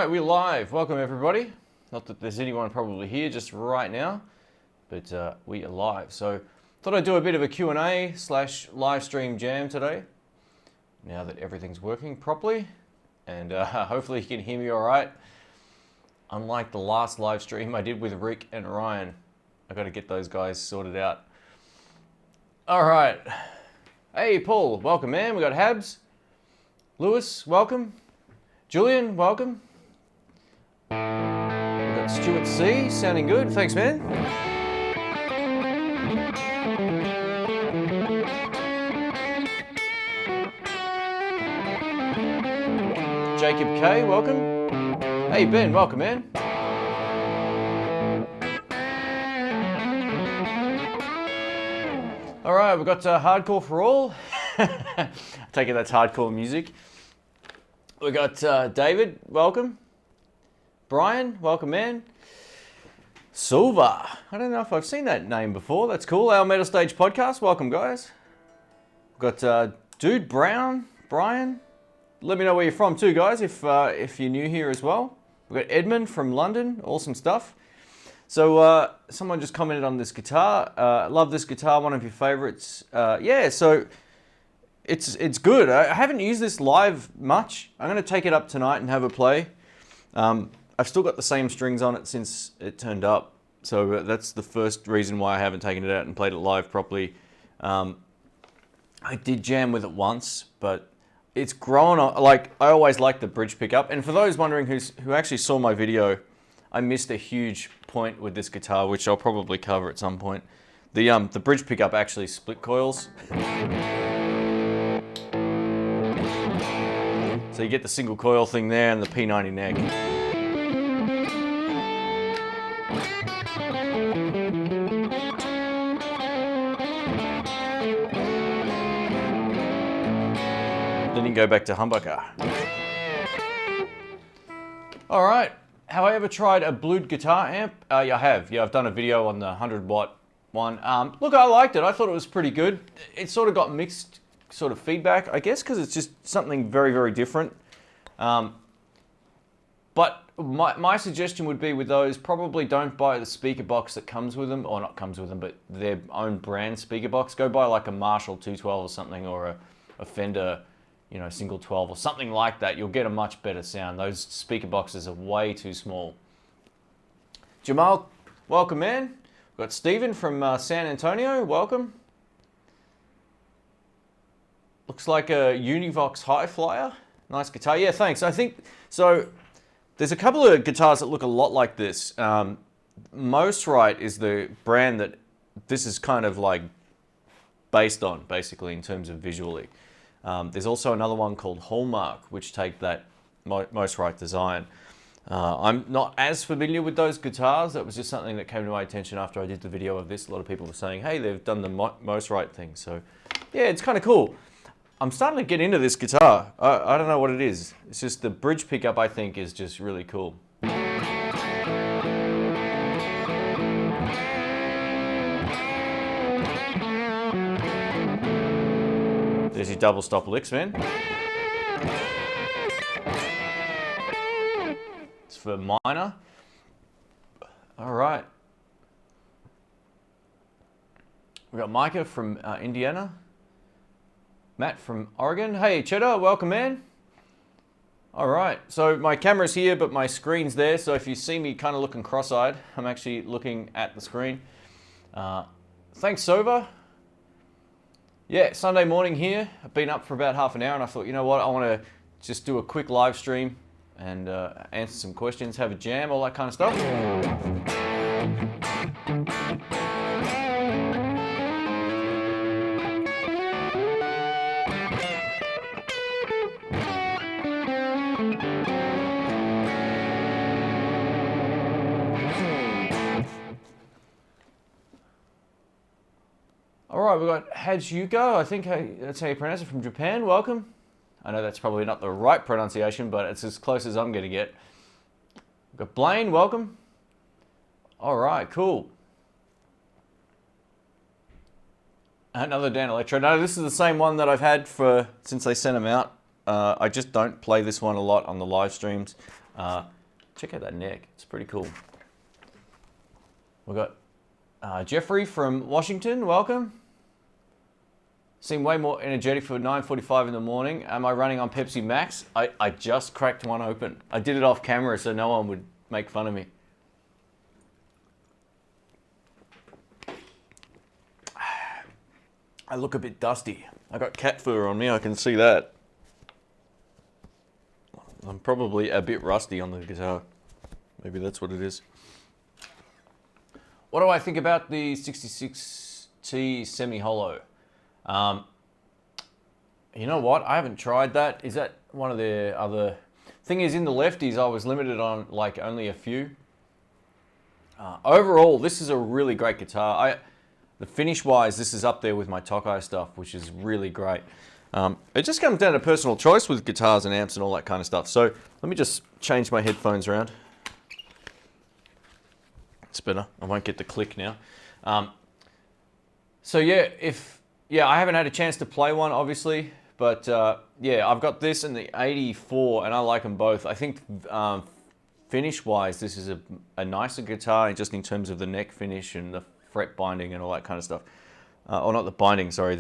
right, we're live. Welcome everybody. Not that there's anyone probably here just right now, but we are live. So thought I'd do a bit of a Q&A / live stream jam today, now that everything's working properly, and hopefully you can hear me all right. Unlike the last live stream I did with Rick and Ryan, I got to get those guys sorted out. All right. Hey, Paul, welcome, man. We got Habs. Lewis, welcome. Julian, welcome. We've got Stuart C, sounding good. Thanks, man. Jacob K, welcome. Hey, Ben, welcome, man. All right, we've got Hardcore for All. I take it that's hardcore music. We got David, welcome. Brian, welcome, man. Silva, I don't know if I've seen that name before. That's cool. Our Metal Stage podcast, welcome, guys. We've got Dude Brown, Brian. Let me know where you're from too, guys, if you're new here as well. We've got Edmund from London, awesome stuff. So someone just commented on this guitar. Love this guitar, one of your favorites. Yeah, so it's good. I haven't used this live much. I'm going to take it up tonight and have a play. I've still got the same strings on it since it turned up. So that's the first reason why I haven't taken it out and played it live properly. I did jam with it once, but it's grown on. Like, I always liked the bridge pickup. And for those wondering who actually saw my video, I missed a huge point with this guitar, which I'll probably cover at some point. The bridge pickup actually split coils. So you get the single coil thing there and the P90 neck. Then you go back to humbucker. All right. Have I ever tried a blued guitar amp? Yeah, I have. Yeah, I've done a video on the 100-watt one. Look, I liked it. I thought it was pretty good. It sort of got mixed sort of feedback, I guess, because it's just something very, very different. But my suggestion would be with those, probably don't buy the speaker box that comes with them, or not comes with them, but their own brand speaker box. Go buy like a Marshall 212 or something, or a Fender, you know, single 12 or something like that. You'll get a much better sound. Those speaker boxes are way too small. Jamal, welcome, man. We've got Steven from San Antonio, welcome. Looks like a Univox High Flyer. Nice guitar. Yeah, thanks. I think, so there's a couple of guitars that look a lot like this. Most Right is the brand that this is kind of like based on, basically, in terms of visually. There's also another one called Hallmark, which take that Most Right design. I'm not as familiar with those guitars. That was just something that came to my attention after I did the video of this. A lot of people were saying, hey, they've done the Most Right thing. So yeah, it's kind of cool. I'm starting to get into this guitar. I don't know what it is. It's just the bridge pickup, I think, is just really cool. There's your double stop licks, man. It's for minor. All right. We got Micah from Indiana. Matt from Oregon. Hey, Cheddar, welcome, man. All right, so my camera's here, but my screen's there. So if you see me kind of looking cross-eyed, I'm actually looking at the screen. Thanks, Sova. Yeah, Sunday morning here. I've been up for about half an hour, and I thought, you know what, I want to just do a quick live stream and answer some questions, have a jam, all that kind of stuff. All right, we've got Hajuko, I think that's how you pronounce it, from Japan. Welcome. I know that's probably not the right pronunciation, but it's as close as I'm going to get. We've got Blaine, welcome. All right, cool. Another Danelectro. No, this is the same one that I've had since they sent them out. I just don't play this one a lot on the live streams. check out that neck. It's pretty cool. We've got Jeffrey from Washington. Welcome. Seem way more energetic for 9:45 in the morning. Am I running on Pepsi Max? I just cracked one open. I did it off camera so no one would make fun of me. I look a bit dusty. I got cat fur on me, I can see that. I'm probably a bit rusty on the guitar. Maybe that's what it is. What do I think about the 66T semi-hollow? You know what? I haven't tried that. Is that one of the other... Thing is, in the lefties, I was limited on like only a few. Overall, this is a really great guitar. The finish-wise, this is up there with my Tokai stuff, which is really great. It just comes down to personal choice with guitars and amps and all that kind of stuff. So let me just change my headphones around. It's better. I won't get the click now. So yeah, I haven't had a chance to play one, obviously, but yeah, I've got this and the 84, and I like them both. I think finish-wise, this is a nicer guitar, just in terms of the neck finish and the fret binding and all that kind of stuff. Or not the binding, sorry,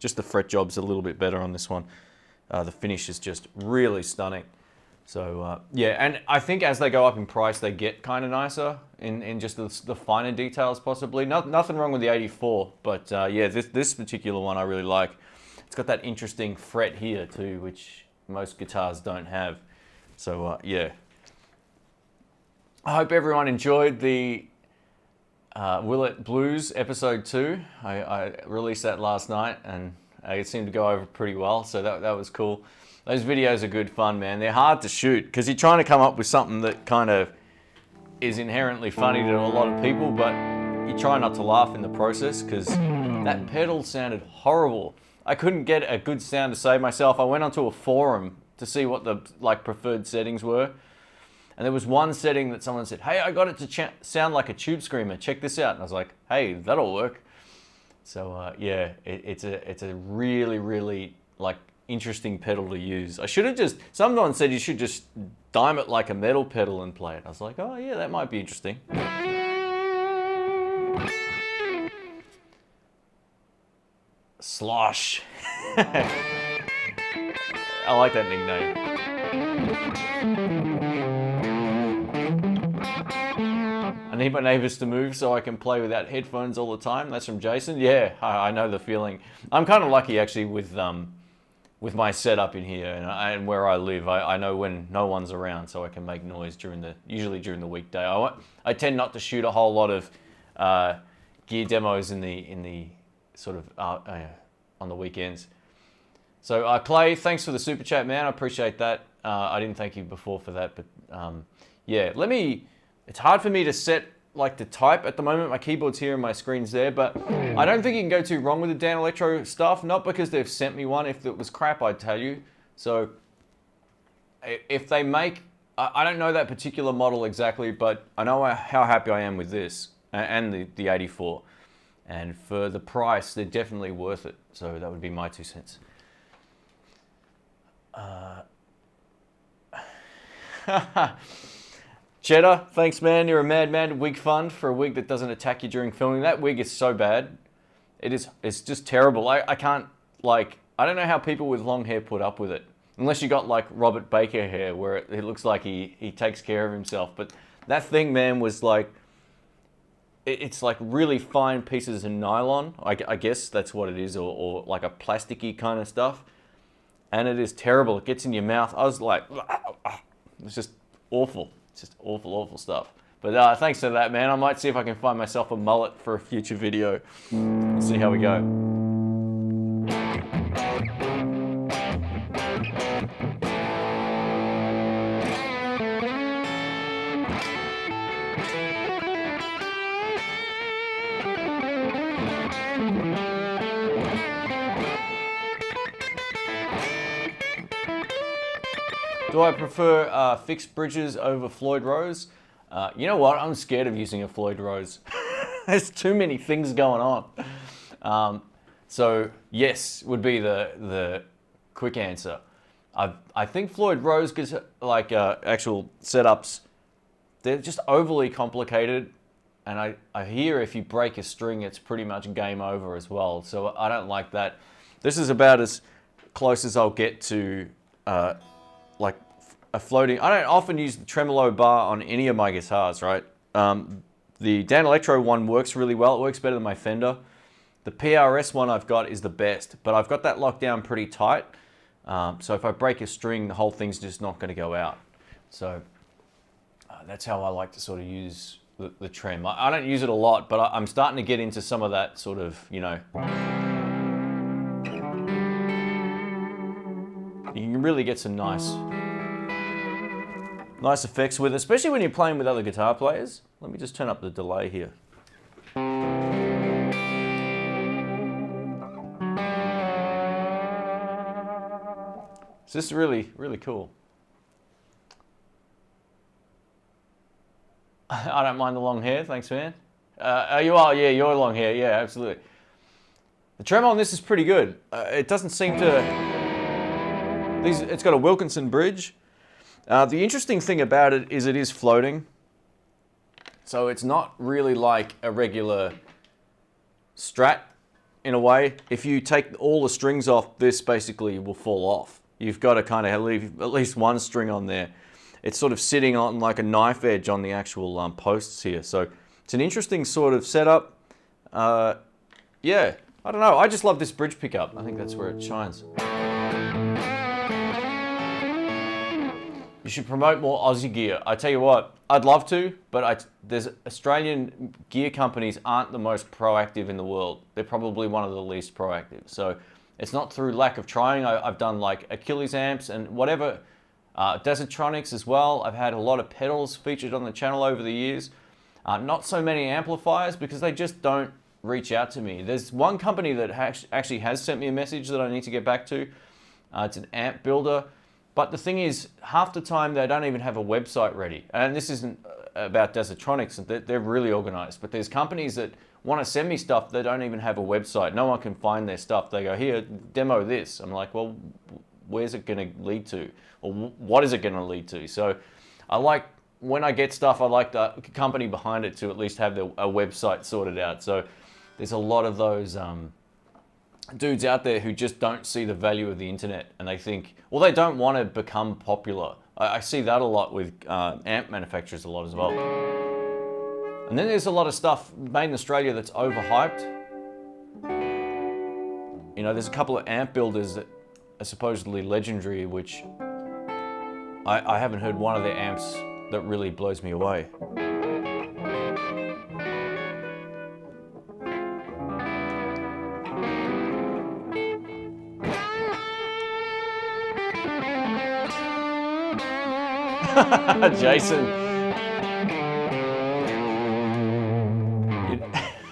just the fret job's a little bit better on this one. The finish is just really stunning. So yeah, and I think as they go up in price, they get kind of nicer in just the finer details possibly. Nothing wrong with the 84, but yeah, this particular one I really like. It's got that interesting fret here too, which most guitars don't have. So yeah. I hope everyone enjoyed the Will It Blues episode 2. I released that last night and it seemed to go over pretty well, so that was cool. Those videos are good fun, man. They're hard to shoot because you're trying to come up with something that kind of is inherently funny to a lot of people, but you try not to laugh in the process because that pedal sounded horrible. I couldn't get a good sound to save myself. I went onto a forum to see what the preferred settings were. And there was one setting that someone said, hey, I got it to sound like a Tube Screamer. Check this out. And I was like, hey, that'll work. So yeah, it's a really, really interesting pedal to use. I should have just, someone said you should just dime it like a metal pedal and play it. I was like, oh yeah, that might be interesting. Slosh. I like that nickname. I need my neighbors to move so I can play without headphones all the time. That's from Jason. Yeah, I know the feeling. I'm kind of lucky actually with my setup in here and where I live. I know when no one's around, so I can make noise usually during the weekday. I tend not to shoot a whole lot of gear demos in the sort of on the weekends. So Clay, thanks for the super chat, man. I appreciate that. I didn't thank you before for that, but yeah, it's hard for me to set to type at the moment. My keyboard's here and my screen's there, but I don't think you can go too wrong with the Danelectro stuff, not because they've sent me one. If it was crap, I'd tell you. So if they make, I don't know that particular model exactly, but I know how happy I am with this and the 84. And for the price, they're definitely worth it. So that would be my 2 cents. Cheddar, thanks man, you're a madman. Wig fund for a wig that doesn't attack you during filming. That wig is so bad. It's just terrible. I can't, I don't know how people with long hair put up with it. Unless you got Robert Baker hair where it looks like he takes care of himself. But that thing, man, was it's really fine pieces of nylon. I guess that's what it is, or like a plasticky kind of stuff. And it is terrible. It gets in your mouth. I was like, it's just awful. It's just awful, awful stuff. But thanks for that, man. I might see if I can find myself a mullet for a future video. We'll see how we go. Do I prefer fixed bridges over Floyd Rose? You know what? I'm scared of using a Floyd Rose. There's too many things going on. So yes, would be the quick answer. I think Floyd Rose gives like actual setups. They're just overly complicated, and I hear if you break a string, it's pretty much game over as well. So I don't like that. This is about as close as I'll get to like a floating. I don't often use the tremolo bar on any of my guitars, right? The Danelectro one works really well. It works better than my Fender. The PRS one I've got is the best, but I've got that locked down pretty tight. So if I break a string, the whole thing's just not going to go out. So that's how I like to sort of use the trem. I don't use it a lot, but I'm starting to get into some of that sort of, you know. You can really get some nice effects with it, especially when you're playing with other guitar players. Let me just turn up the delay here. So this is really, really cool. I don't mind the long hair, thanks man. You are, yeah, you're long hair, yeah, absolutely. The tremolo on this is pretty good. It doesn't seem to... It's got a Wilkinson bridge. The interesting thing about it is floating. So it's not really like a regular Strat in a way. If you take all the strings off, this basically will fall off. You've got to kind of leave at least one string on there. It's sort of sitting on like a knife edge on the actual posts here. So it's an interesting sort of setup. Yeah, I don't know. I just love this bridge pickup. I think that's where it shines. You should promote more Aussie gear. I tell you what, I'd love to, but there's Australian gear companies aren't the most proactive in the world. They're probably one of the least proactive. So it's not through lack of trying. I've done like Achilles amps and whatever, Desertronics as well. I've had a lot of pedals featured on the channel over the years. Not so many amplifiers because they just don't reach out to me. There's one company that actually has sent me a message that I need to get back to. It's an amp builder. But the thing is, half the time they don't even have a website ready. And this isn't about Desertronics, they're really organized. But there's companies that want to send me stuff that don't even have a website. No one can find their stuff. They go, here, demo this. I'm like, well, where's it going to lead to? Or what is it going to lead to? So I like, when I get stuff, I like the company behind it to at least have a website sorted out. So there's a lot of those dudes out there who just don't see the value of the internet, and they think, well, they don't want to become popular. I see that a lot with amp manufacturers a lot as well. And then there's a lot of stuff made in Australia that's overhyped. You know, there's a couple of amp builders that are supposedly legendary, which I haven't heard one of their amps that really blows me away. Jason,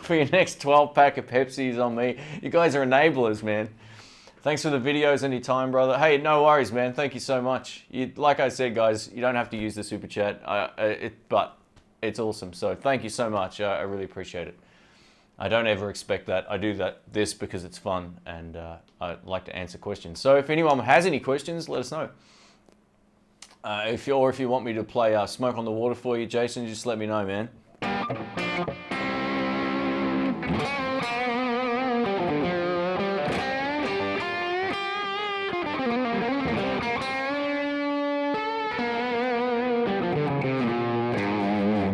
for your next 12 pack of Pepsis on me. You guys are enablers, man. Thanks for the videos anytime, brother. Hey, no worries, man. Thank you so much. Like I said, guys, you don't have to use the super chat, but it's awesome. So thank you so much. I really appreciate it. I don't ever expect that. I do this because it's fun, and I like to answer questions. So if anyone has any questions, let us know. If you want me to play Smoke on the Water for you, Jason, just let me know, man.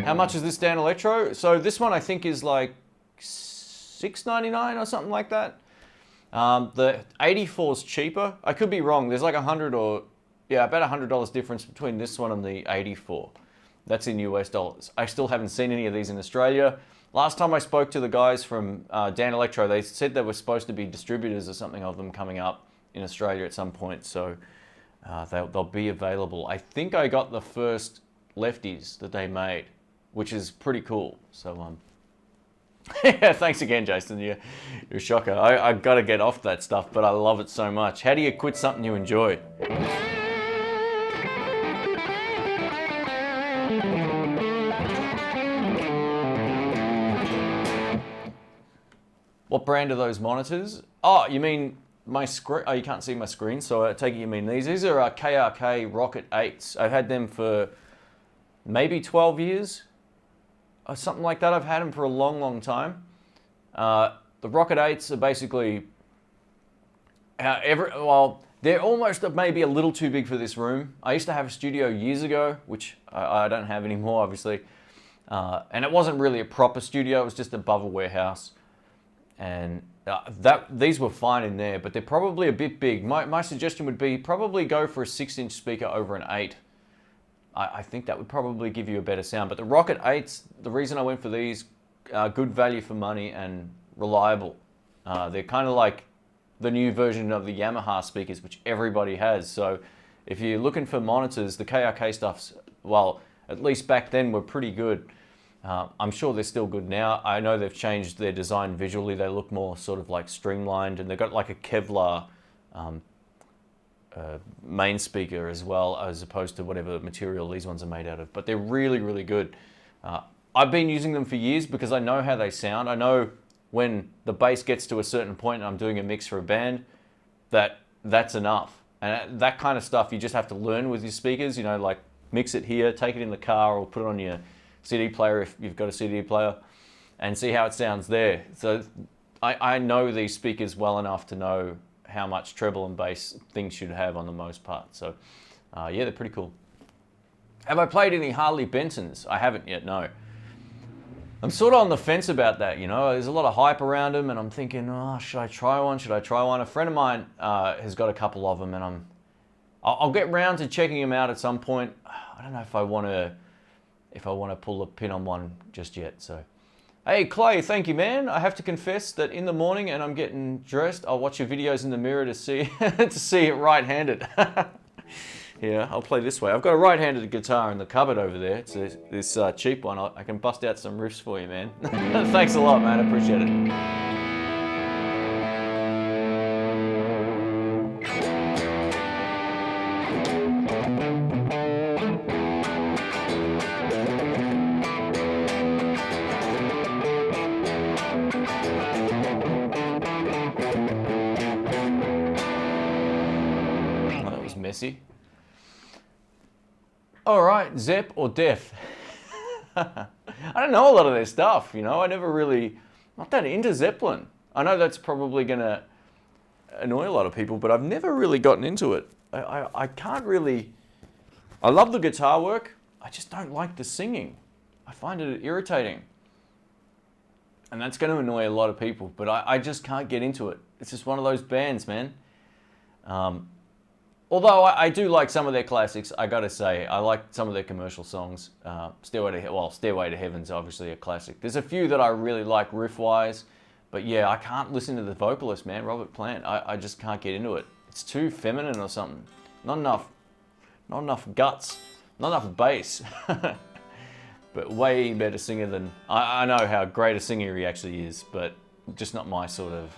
How much is this Danelectro? So this one I think is like $6.99 or something like that. The 84 is cheaper. I could be wrong. There's like about $100 difference between this one and the 84. That's in US dollars. I still haven't seen any of these in Australia. Last time I spoke to the guys from Danelectro, they said there were supposed to be distributors or something of them coming up in Australia at some point. So they'll be available. I think I got the first lefties that they made, which is pretty cool. So yeah, thanks again, Jason. You're a shocker. I got to get off that stuff, but I love it so much. How do you quit something you enjoy? What brand are those monitors? Oh, you mean my screen, oh, you can't see my screen, so I take it you mean these. These are KRK Rocket 8s. I've had them for maybe 12 years, or something like that. I've had them for a long, long time. The Rocket 8s are basically, well, they're almost maybe a little too big for this room. I used to have a studio years ago, which I don't have anymore, obviously. And it wasn't really a proper studio, it was just above a warehouse. And these were fine in there, but they're probably a bit big. My suggestion would be probably go for a 6-inch speaker over an 8. I think that would probably give you a better sound. But the Rocket 8s, the reason I went for these, good value for money and reliable. They're kind of like the new version of the Yamaha speakers, which everybody has. So if you're looking for monitors, the KRK stuff's, well, at least back then were pretty good. I'm sure they're still good now. I know they've changed their design visually. They look more sort of like streamlined, and they've got like a Kevlar main speaker as well, as opposed to whatever material these ones are made out of. But they're really, really good. I've been using them for years because I know how they sound. I know when the bass gets to a certain point and I'm doing a mix for a band, that's enough. And that kind of stuff you just have to learn with your speakers, you know, like mix it here, take it in the car, or put it on your CD player if you've got a CD player, and see how it sounds there. So I know these speakers well enough to know how much treble and bass things should have on the most part. So yeah, they're pretty cool. Have I played any Harley Bensons? I haven't yet, no. I'm sort of on the fence about that, you know. There's a lot of hype around them, and I'm thinking, oh, should I try one? Should I try one? A friend of mine has got a couple of them, and I'll get round to checking them out at some point. I don't know if I want to pull a pin on one just yet. So, hey Clay, thank you, man. I have to confess that in the morning, and I'm getting dressed, I'll watch your videos in the mirror to see to see it right-handed. Yeah, I'll play this way. I've got a right-handed guitar in the cupboard over there. It's this cheap one. I can bust out some riffs for you, man. Thanks a lot, man. I appreciate it. Oh, that was messy. All right, Zepp or Def? I don't know a lot of their stuff, you know. I never really, not that into Zeppelin. I know that's probably going to annoy a lot of people, but I've never really gotten into it. I can't really, I love the guitar work. I just don't like the singing. I find it irritating. And that's going to annoy a lot of people, but I just can't get into it. It's just one of those bands, man. Although I do like some of their classics, I gotta say, I like some of their commercial songs. Stairway to Heaven's obviously a classic. There's a few that I really like riff-wise, but yeah, I can't listen to the vocalist, man, Robert Plant. I just can't get into it. It's too feminine or something. Not enough guts, not enough bass. But way better singer than, I know how great a singer he actually is, but just not my sort of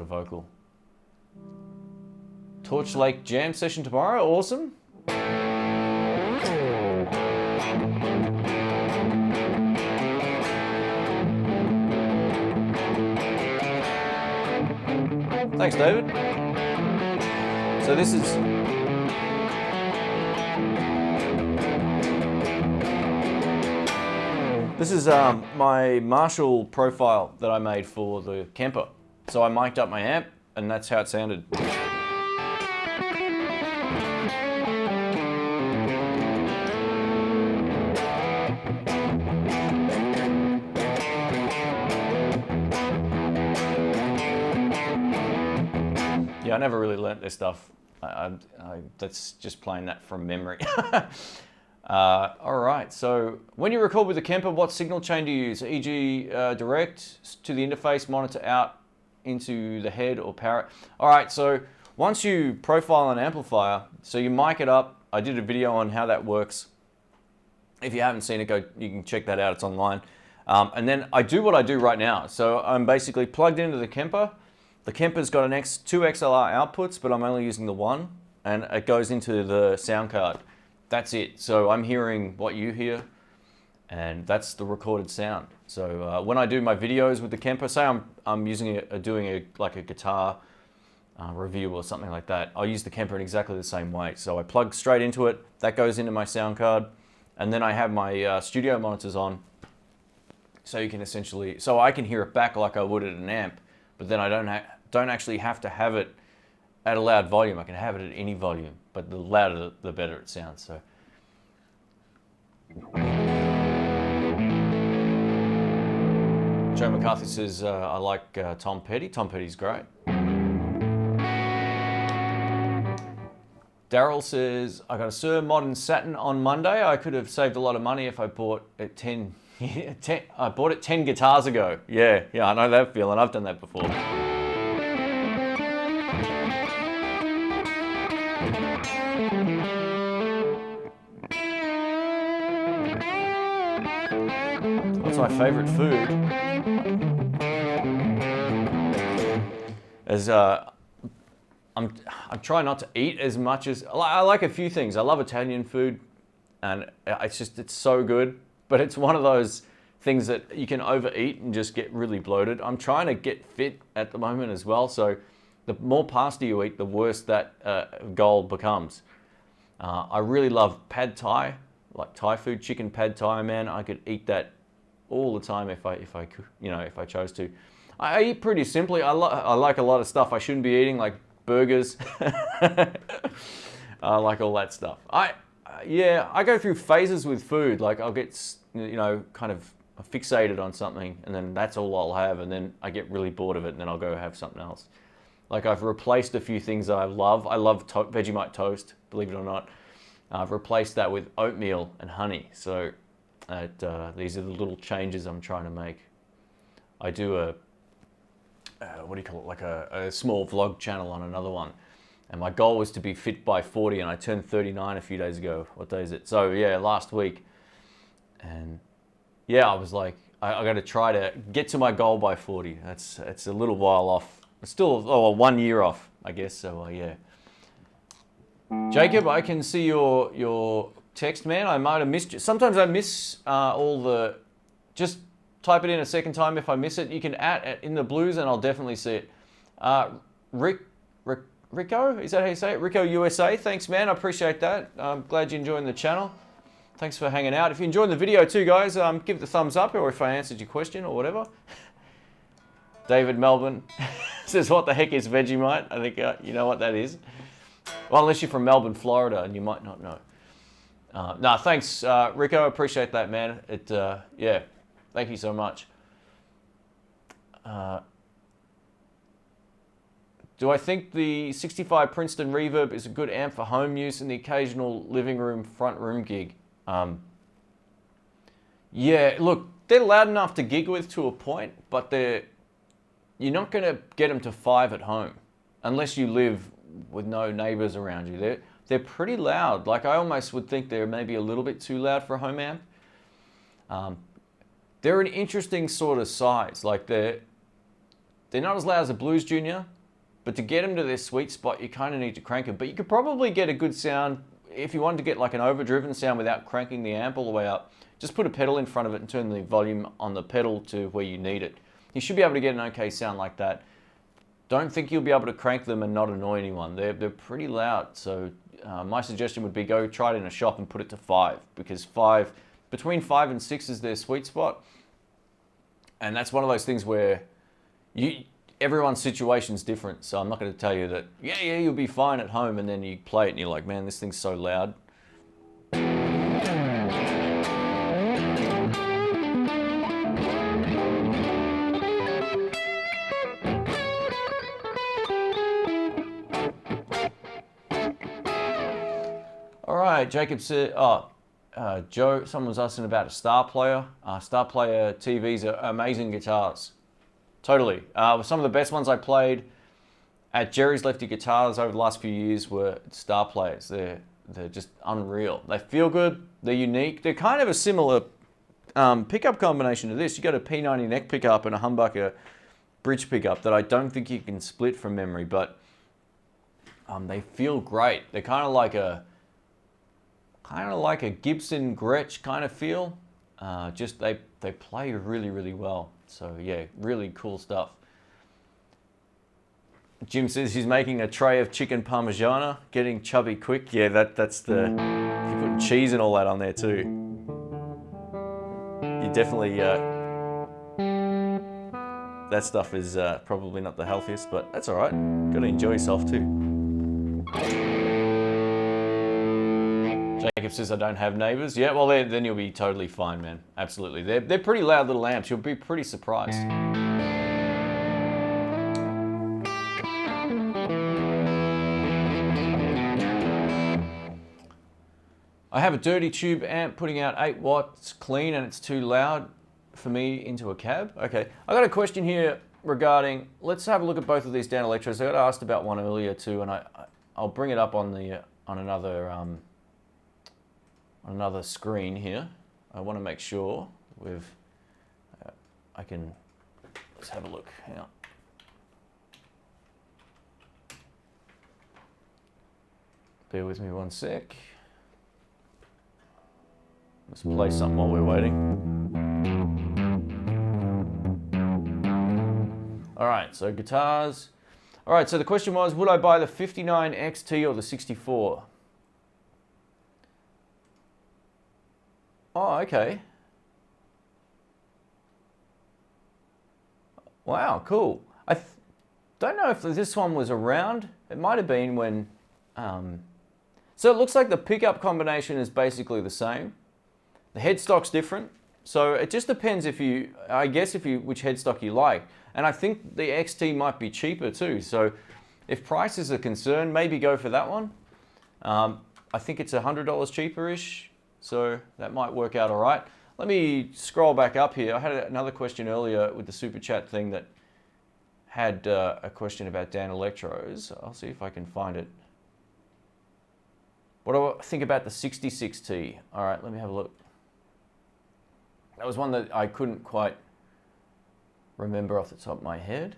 vocal. Torch Lake Jam session tomorrow, awesome. Thanks, David. So this is my Marshall profile that I made for the Kemper. So I mic'd up my amp, and that's how it sounded. Yeah, I never really learnt this stuff. That's just playing that from memory. All right, so when you record with the Kemper, what signal chain do you use? E.g. direct to the interface, monitor out into the head, or power it? All right, so once you profile an amplifier, so you mic it up. I did a video on how that works. If you haven't seen it, you can check that out, it's online. And then I do what I do right now. So I'm basically plugged into the Kemper. The Kemper's got two XLR outputs, but I'm only using the one, and it goes into the sound card. That's it. So I'm hearing what you hear, and that's the recorded sound. So when I do my videos with the Kemper, say I'm using doing like a guitar review or something like that, I'll use the Kemper in exactly the same way. So I plug straight into it, that goes into my sound card, and then I have my studio monitors on, so you can essentially, so I can hear it back like I would at an amp, but then I don't actually have to have it at a loud volume. I can have it at any volume, but the louder the better it sounds. So. Joe McCarthy says, I like Tom Petty. Tom Petty's great. Daryl says, I got a Sir Modern Saturn on Monday. I could have saved a lot of money if I bought it 10 guitars ago. Yeah, I know that feeling. I've done that before. What's my favorite food? I'm trying not to eat as much as I like a few things. I love Italian food, and it's so good. But it's one of those things that you can overeat and just get really bloated. I'm trying to get fit at the moment as well. So the more pasta you eat, the worse that goal becomes. I really love pad thai, like Thai food, chicken pad thai. Man, I could eat that all the time if I chose to. I eat pretty simply. I like a lot of stuff I shouldn't be eating, like burgers. I like all that stuff. I go through phases with food. Like I'll get kind of fixated on something, and then that's all I'll have, and then I get really bored of it, and then I'll go have something else. Like I've replaced a few things that I love. I love Vegemite toast, believe it or not. I've replaced that with oatmeal and honey. So these are the little changes I'm trying to make. I do like a small vlog channel on another one. And my goal was to be fit by 40, and I turned 39 a few days ago. What day is it? So yeah, last week. And yeah, I was like, I got to try to get to my goal by 40. It's a little while off. It's still 1 year off, I guess. So yeah. Jacob, I can see your text, man. I might have missed you. Sometimes I miss all the. Just type it in a second time if I miss it. You can at in the blues, and I'll definitely see it. Rico, is that how you say it? Rico USA, thanks man, I appreciate that. I'm glad you're enjoying the channel. Thanks for hanging out. If you enjoyed the video too, guys, give it a thumbs up, or if I answered your question or whatever. David Melbourne says, what the heck is Vegemite? I think you know what that is. Well, unless you're from Melbourne, Florida, and you might not know. Thanks, Rico, appreciate that, man. Yeah, thank you so much. Do I think the 65 Princeton Reverb is a good amp for home use and the occasional living room, front room gig? Yeah, look, they're loud enough to gig with to a point, but you're not going to get them to 5 at home unless you live with no neighbors around you. They're pretty loud. Like I almost would think they're maybe a little bit too loud for a home amp. They're an interesting sort of size. Like they're not as loud as a Blues Junior, but to get them to their sweet spot, you kind of need to crank them. But you could probably get a good sound if you wanted to get like an overdriven sound without cranking the amp all the way up. Just put a pedal in front of it and turn the volume on the pedal to where you need it. You should be able to get an okay sound like that. Don't think you'll be able to crank them and not annoy anyone. They're pretty loud. So my suggestion would be go try it in a shop and put it to 5, because between 5 and 6 is their sweet spot. And that's one of those things where everyone's situation's different. So I'm not going to tell you that, yeah, you'll be fine at home, and then you play it and you're like, man, this thing's so loud. All right, Jacob said, Joe, someone's asking about a Star Player. Star Player TVs are amazing guitars. Totally. Some of the best ones I played at Jerry's Lefty Guitars over the last few years were Star Players. They're just unreal. They feel good. They're unique. They're kind of a similar pickup combination to this. You got a P90 neck pickup and a humbucker bridge pickup that I don't think you can split from memory, but they feel great. They're kind of like a Gibson Gretsch kind of feel. just they play really, really well. So yeah, really cool stuff. Jim says he's making a tray of chicken parmigiana, getting chubby quick. Yeah, that's the, if you put cheese and all that on there too, you definitely, that stuff is probably not the healthiest, but that's all right. Got to enjoy yourself too. Jacob says I don't have neighbors. Yeah, well then you'll be totally fine, man. Absolutely. They're pretty loud little amps. You'll be pretty surprised. I have a dirty tube amp putting out 8 watts clean and it's too loud for me into a cab. Okay, I got a question here regarding, let's have a look at both of these Danelectros. I got asked about one earlier too, and I'll bring it up on the on another screen here. I want to make sure we've I can, let's have a look. Hang on. Bear with me one sec. Let's play something while we're waiting. All right, so guitars. All right, so the question was, would I buy the 59 XT or the 64? Oh, okay. Wow, cool. I don't know if this one was around. It might have been when... So it looks like the pickup combination is basically the same. The headstock's different, so it just depends if you, I guess which headstock you like. And I think the XT might be cheaper too, so if price is a concern, maybe go for that one. I think it's $100 cheaper-ish, so that might work out all right. Let me scroll back up here. I had another question earlier with the Super Chat thing that had a question about Danelectros. I'll see if I can find it. What do I think about the 66T? All right, let me have a look. That was one that I couldn't quite remember off the top of my head.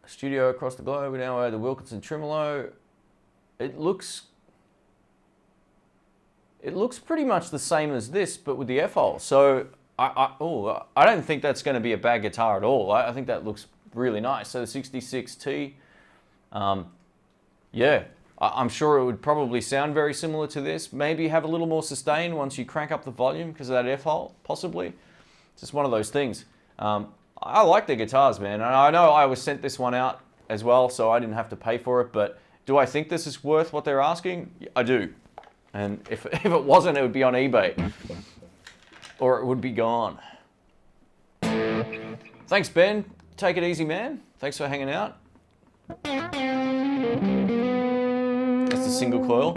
A studio across the globe, we now have the Wilkinson Tremolo. It looks pretty much the same as this, but with the F-hole. So I don't think that's going to be a bad guitar at all. I think that looks really nice. So the 66T, yeah. I'm sure it would probably sound very similar to this. Maybe have a little more sustain once you crank up the volume because of that F-hole, possibly. It's just one of those things. I like the guitars, man. And I know I was sent this one out as well, so I didn't have to pay for it. But do I think this is worth what they're asking? I do. And if it wasn't, it would be on eBay. Or it would be gone. Thanks, Ben. Take it easy, man. Thanks for hanging out. That's the single coil.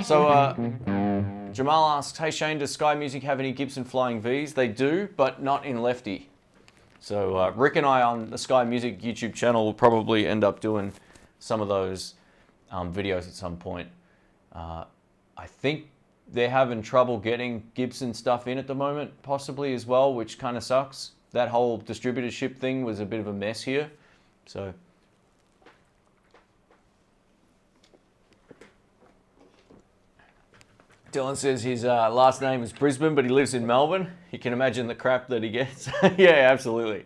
So Jamal asks, hey Shane, does Sky Music have any Gibson Flying Vs? They do, but not in Lefty. So Rick and I on the Sky Music YouTube channel will probably end up doing some of those videos at some point. I think they're having trouble getting Gibson stuff in at the moment, possibly as well, which kind of sucks. That whole distributorship thing was a bit of a mess here. So Dylan says his last name is Brisbane, but he lives in Melbourne. You can imagine the crap that he gets. Yeah, absolutely.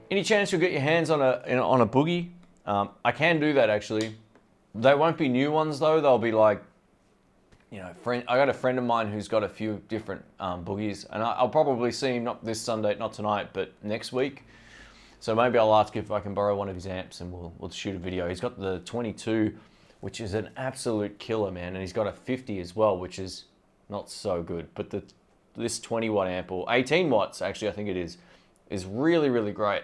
Any chance you'll get your hands on a Boogie? I can do that actually. They won't be new ones though. They'll be like, you know, I got a friend of mine who's got a few different Boogies, and I'll probably see him not this Sunday, not tonight, but next week. So maybe I'll ask if I can borrow one of his amps and we'll shoot a video. He's got the 22, which is an absolute killer, man, and he's got a 50 as well, which is not so good. But this 20 watt amp, or 18 watts actually, I think it is really, really great.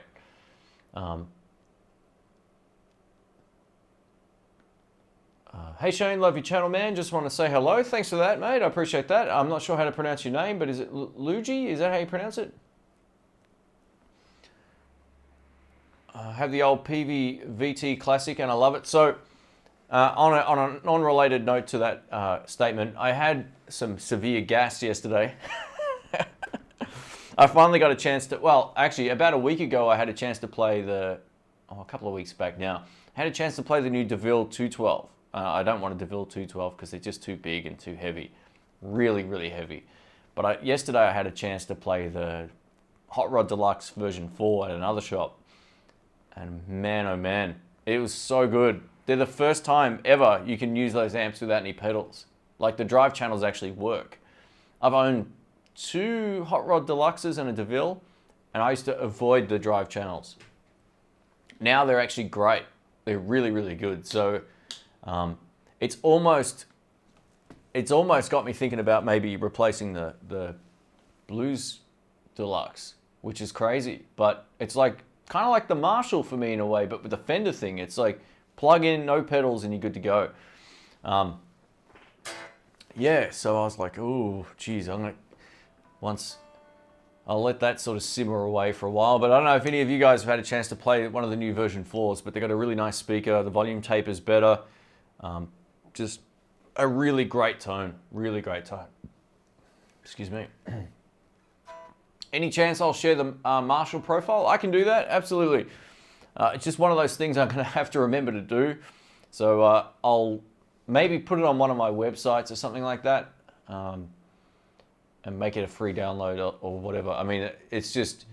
Hey Shane, love your channel, man. Just want to say hello. Thanks for that, mate. I appreciate that. I'm not sure how to pronounce your name, but is it Luigi? Is that how you pronounce it? I have the old PV VT Classic, and I love it. So, on a non-related note to that statement, I had some severe gas yesterday. I finally got a chance to, well, actually about a week ago I had a chance to play a couple of weeks back now, I had a chance to play the new DeVille 212. I don't want a DeVille 212 because they're just too big and too heavy. Really, really heavy. But yesterday I had a chance to play the Hot Rod Deluxe version 4 at another shop. And man, oh man, it was so good. They're the first time ever you can use those amps without any pedals. Like the drive channels actually work. I've owned 2 Hot Rod Deluxes and a DeVille, and I used to avoid the drive channels. Now they're actually great. They're really, really good. So it's almost got me thinking about maybe replacing the Blues Deluxe, which is crazy. But it's like kind of like the Marshall for me in a way, but with the Fender thing. It's like plug in, no pedals, and you're good to go. Yeah, so I was like, oh, geez, I'll let that sort of simmer away for a while. But I don't know if any of you guys have had a chance to play one of the new version 4s, but they've got a really nice speaker. The volume tape is better. Just a really great tone. Really great tone. Excuse me. Any chance I'll share the Marshall profile? I can do that, absolutely. It's just one of those things I'm going to have to remember to do. So I'll maybe put it on one of my websites or something like that. And make it a free download or whatever. I mean, it's just,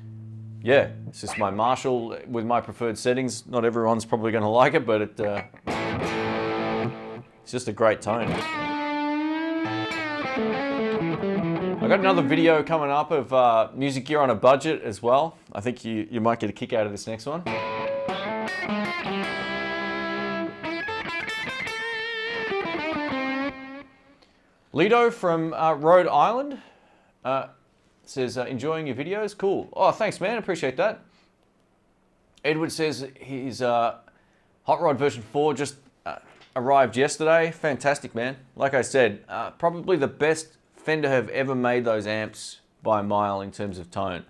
yeah, it's just my Marshall with my preferred settings. Not everyone's probably going to like it, but it's just a great tone. I got another video coming up of music gear on a budget as well. I think you might get a kick out of this next one. Lido from Rhode Island says, enjoying your videos? Cool. Oh, thanks, man. Appreciate that. Edward says his Hot Rod version 4 just arrived yesterday. Fantastic, man. Like I said, probably the best Fender have ever made those amps by a mile in terms of tone.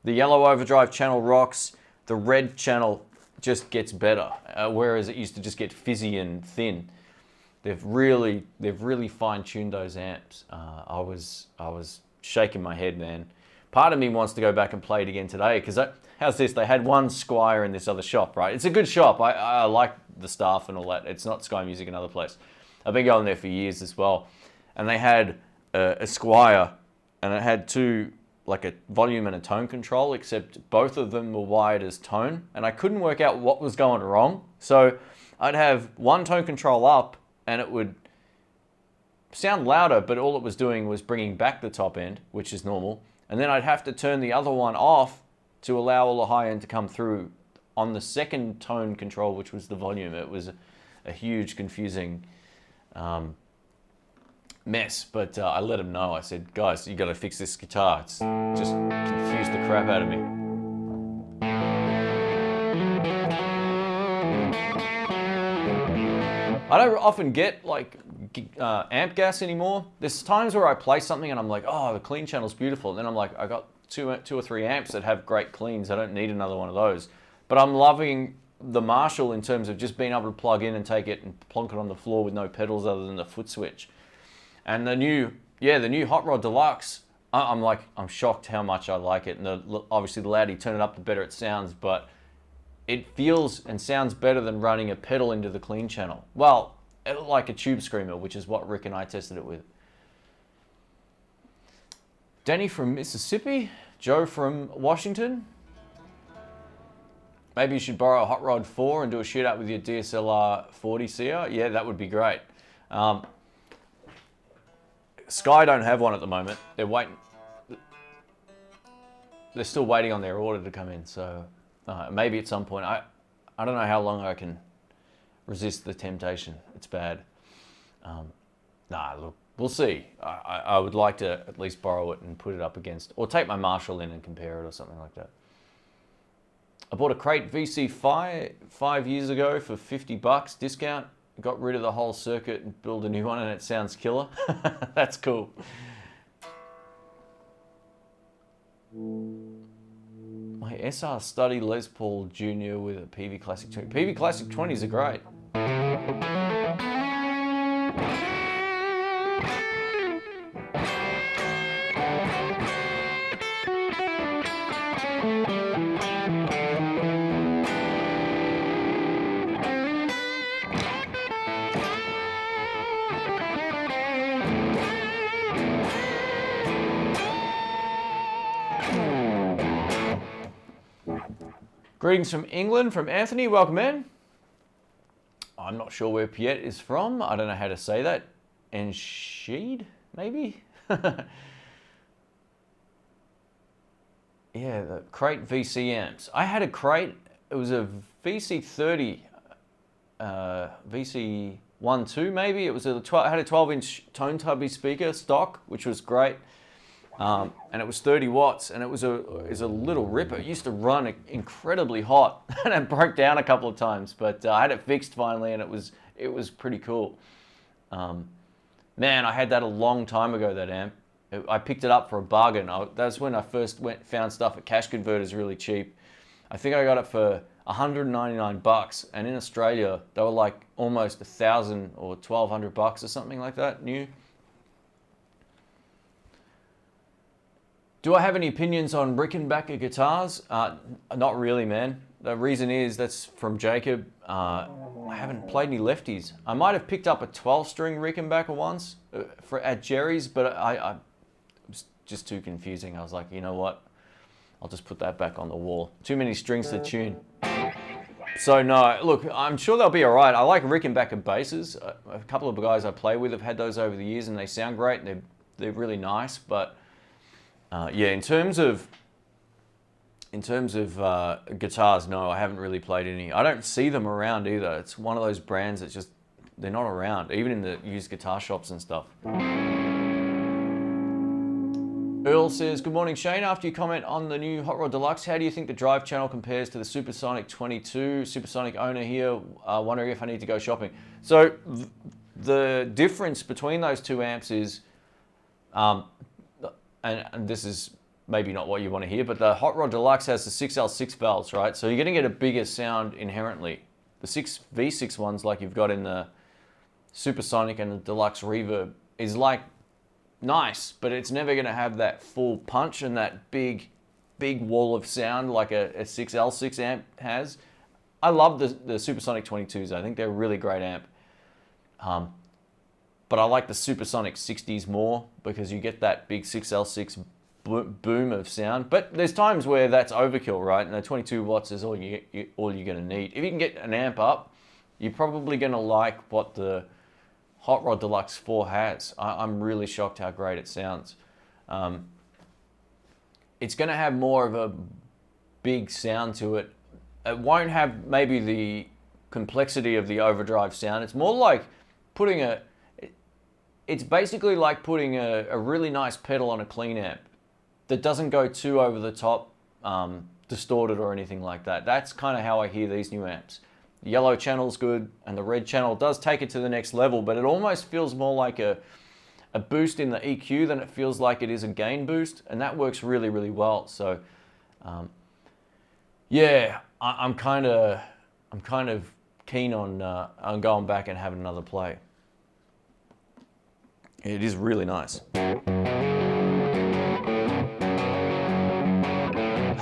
The yellow overdrive channel rocks. The red channel just gets better, whereas it used to just get fizzy and thin. They've really fine-tuned those amps. I was shaking my head, man. Part of me wants to go back and play it again today, because how's this? They had one Squire in this other shop, right? It's a good shop. I like the staff and all that. It's not Sky Music, another place. I've been going there for years as well. And they had a Squire, and it had two, like a volume and a tone control, except both of them were wired as tone, and I couldn't work out what was going wrong. So I'd have one tone control up, and it would sound louder, but all it was doing was bringing back the top end, which is normal. And then I'd have to turn the other one off to allow all the high end to come through on the second tone control, which was the volume. It was a huge, confusing mess, but I let him know. I said, guys, you got to fix this guitar. It's just confused the crap out of me. I don't often get like amp gas anymore. There's times where I play something and I'm like, oh, the clean channel's beautiful. And then I'm like, I got two or three amps that have great cleans. I don't need another one of those. But I'm loving the Marshall in terms of just being able to plug in and take it and plonk it on the floor with no pedals other than the foot switch. And the new Hot Rod Deluxe, I'm shocked how much I like it. And obviously the louder you turn it up, the better it sounds, but it feels and sounds better than running a pedal into the clean channel. Well, like a tube screamer, which is what Rick and I tested it with. Danny from Mississippi, Joe from Washington. Maybe you should borrow a Hot Rod 4 and do a shootout with your DSLR 40 CR. Yeah, that would be great. Sky don't have one at the moment. They're waiting. They're still waiting on their order to come in, so maybe at some point. I don't know how long I can resist the temptation. It's bad. Look, we'll see. I would like to at least borrow it and put it up against, or take my Marshall in and compare it or something like that. I bought a Crate VC5 5 years ago for $50 discount. Got rid of the whole circuit and built a new one, and it sounds killer. That's cool. My SR Study Les Paul Jr. with a PV Classic 20. PV Classic 20s are great. Greetings from England, from Anthony. Welcome in. I'm not sure where Piet is from. I don't know how to say that. Ensheed, maybe? Yeah, the Crate VC amps. I had a Crate. It was a VC30, VC12 maybe. It was it had a 12-inch tone tubby speaker stock, which was great. And it was 30 watts, and it was a little ripper. It used to run incredibly hot, and it broke down a couple of times. But I had it fixed finally, and it was pretty cool. Man, I had that a long time ago. That amp. I picked it up for a bargain. That's when I first found stuff at Cash Converters really cheap. I think I got it for $199, and in Australia they were like almost $1,000 or $1,200 or something like that, new. Do I have any opinions on Rickenbacker guitars? Not really, man. The reason is, that's from Jacob. I haven't played any lefties. I might have picked up a 12-string Rickenbacker once at Jerry's, but it was just too confusing. I was like, you know what? I'll just put that back on the wall. Too many strings to tune. So no, look, I'm sure they'll be all right. I like Rickenbacker basses. A couple of guys I play with have had those over the years, and they sound great. And they're really nice, but yeah, in terms of guitars, no, I haven't really played any. I don't see them around either. It's one of those brands that just, they're not around, even in the used guitar shops and stuff. Earl says, good morning, Shane. After you comment on the new Hot Rod Deluxe, how do you think the drive channel compares to the Supersonic 22? Supersonic owner here, wondering if I need to go shopping. So the difference between those two amps is, and this is maybe not what you want to hear, but the Hot Rod Deluxe has the 6L6 valves, right? So you're going to get a bigger sound inherently. The V6 ones, like you've got in the Supersonic and the Deluxe Reverb, is like nice, but it's never going to have that full punch and that big wall of sound like a 6L6 amp has. I love the Supersonic 22s. I think they're a really great amp. But I like the Supersonic 60s more because you get that big 6L6 boom of sound. But there's times where that's overkill, right? And the 22 watts is all you're going to need. If you can get an amp up, you're probably going to like what the Hot Rod Deluxe 4 has. I'm really shocked how great it sounds. It's going to have more of a big sound to it. It won't have maybe the complexity of the overdrive sound. It's more like putting it's basically like putting a really nice pedal on a clean amp that doesn't go too over the top, distorted or anything like that. That's kind of how I hear these new amps. The yellow channel's good, and the red channel does take it to the next level, but it almost feels more like a boost in the EQ than it feels like it is a gain boost, and that works really, really well. So, yeah, I'm kind of keen on going back and having another play. It is really nice.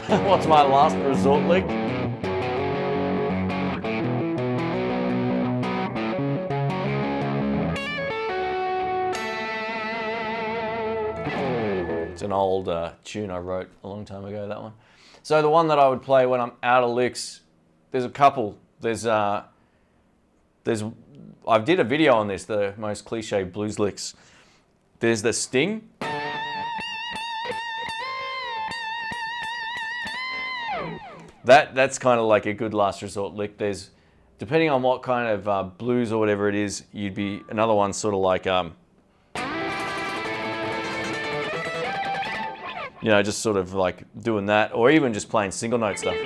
What's my last resort lick? It's an old tune I wrote a long time ago, that one. So the one that I would play when I'm out of licks, there's a couple. I did a video on this, the most cliche blues licks. There's the Sting. That's kind of like a good last resort lick. There's, depending on what kind of blues or whatever it is, you'd be, another one sort of like, you know, just sort of like doing that, or even just playing single note stuff.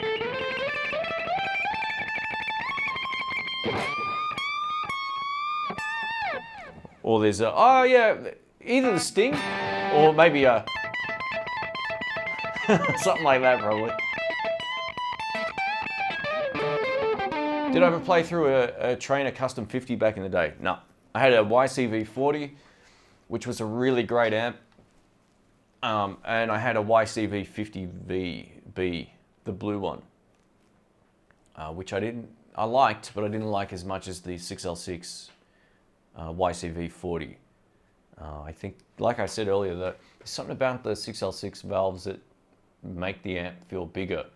Or there's oh yeah, either the Sting, or maybe something like that probably. Did I ever play through a Trainer Custom 50 back in the day? No. I had a YCV40, which was a really great amp. And I had a YCV50VB, the blue one, which I liked, but I didn't like as much as the 6L6 YCV40. I think, like I said earlier, there's something about the 6L6 valves that make the amp feel bigger.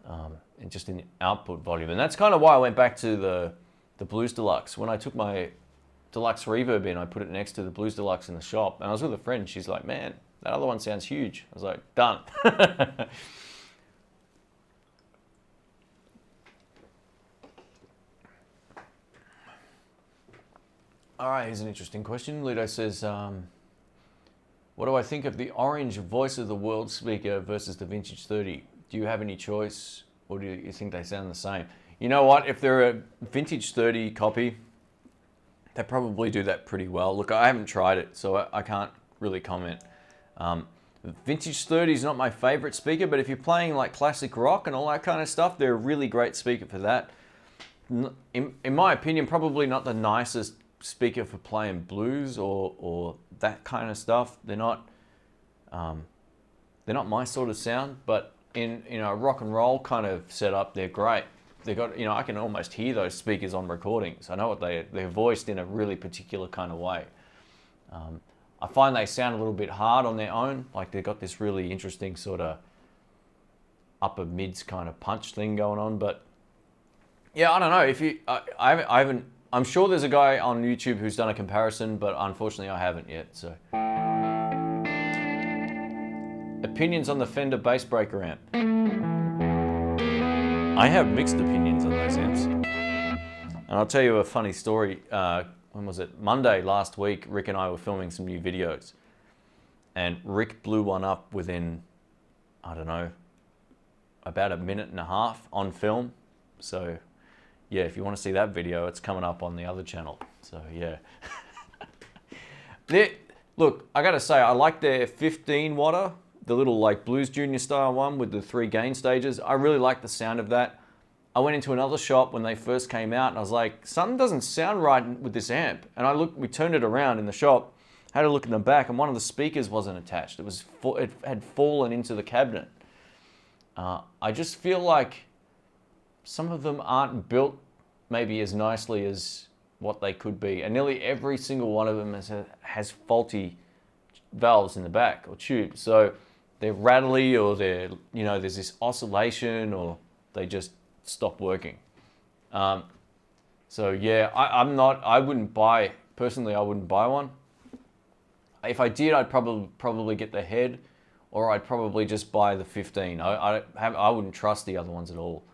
and just in output volume. And that's kind of why I went back to the Blues Deluxe. When I took my Deluxe reverb in, I put it next to the Blues Deluxe in the shop, and I was with a friend. She's like, man, that other one sounds huge. I was like, done. All right, here's an interesting question. Lido says, what do I think of the orange voice of the world speaker versus the Vintage 30? Do you have any choice, or do you think they sound the same? You know what? If they're a Vintage 30 copy, they probably do that pretty well. Look, I haven't tried it, so I can't really comment. Vintage 30 is not my favorite speaker, but if you're playing like classic rock and all that kind of stuff, they're a really great speaker for that. In my opinion, probably not the nicest speaker for playing blues or that kind of stuff. They're not my sort of sound, but in a rock and roll kind of setup, they're great. They got, I can almost hear those speakers on recordings. I know what they're voiced in a really particular kind of way. I find they sound a little bit hard on their own, like they've got this really interesting sort of upper mids kind of punch thing going on. But yeah, I don't know if you, I haven't. I'm sure there's a guy on YouTube who's done a comparison, but unfortunately I haven't yet. So, opinions on the Fender bass breaker amp. I have mixed opinions on those amps. And I'll tell you a funny story. When was it? Monday last week, Rick and I were filming some new videos. And Rick blew one up within, I don't know, about a minute and a half on film. So, yeah, if you want to see that video, it's coming up on the other channel. So, yeah. Look, I got to say, I like their 15 watter. The little like Blues Junior style one with the 3 gain stages. I really like the sound of that. I went into another shop when they first came out and I was like, something doesn't sound right with this amp. And we turned it around in the shop, had a look in the back, and one of the speakers wasn't attached. It had fallen into the cabinet. I just feel like some of them aren't built maybe as nicely as what they could be. And nearly every single one of them has faulty valves in the back or tubes. So they're rattly, or there's this oscillation, or they just stop working. So yeah, I wouldn't buy one. If I did, I'd probably get the head, or I'd probably just buy the 15. I wouldn't trust the other ones at all.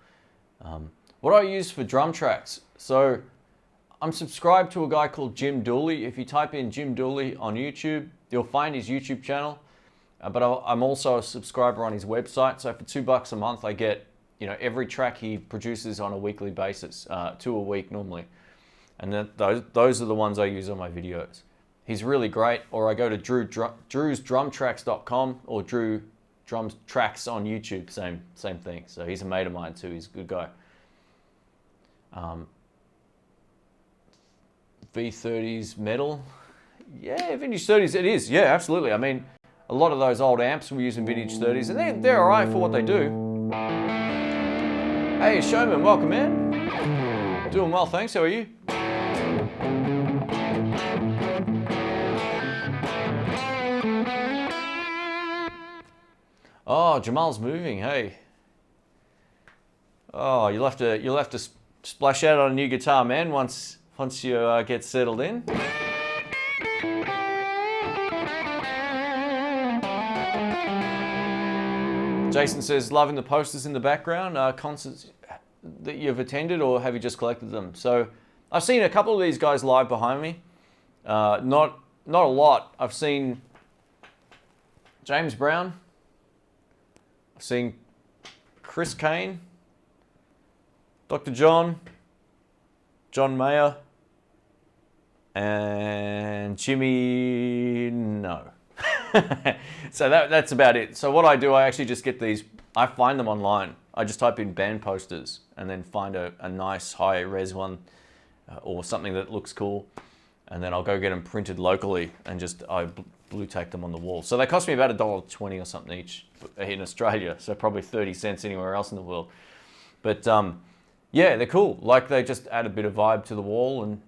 What do I use for drum tracks? So I'm subscribed to a guy called Jim Dooley. If you type in Jim Dooley on YouTube, you'll find his YouTube channel. But I'm also a subscriber on his website. So for $2 a month, I get every track he produces on a weekly basis, 2 a week normally. And then those are the ones I use on my videos. He's really great. Or I go to drewsdrumtracks.com or Drew Drums Tracks on YouTube, same thing. So he's a mate of mine too. He's a good guy. V30s metal. Yeah, vintage 30s it is. Yeah, absolutely. I mean, a lot of those old amps were using vintage 30s, and they're all right for what they do. Hey, Showman, welcome, man. Doing well, thanks. How are you? Oh, Jamal's moving. Hey. Oh, you'll have to splash out on a new guitar, man. Once you get settled in. Jason says, loving the posters in the background. Concerts that you've attended, or have you just collected them? So I've seen a couple of these guys live behind me. Not a lot. I've seen James Brown. I've seen Chris Kane, Dr. John Mayer, and Jimmy, no. So that's about it. So what I do, I actually just get these, I find them online. I just type in band posters and then find a nice high res one or something that looks cool. And then I'll go get them printed locally and I blue tack them on the wall. So they cost me about $1.20 or something each in Australia. So probably 30 cents anywhere else in the world. But yeah, they're cool. Like they just add a bit of vibe to the wall. And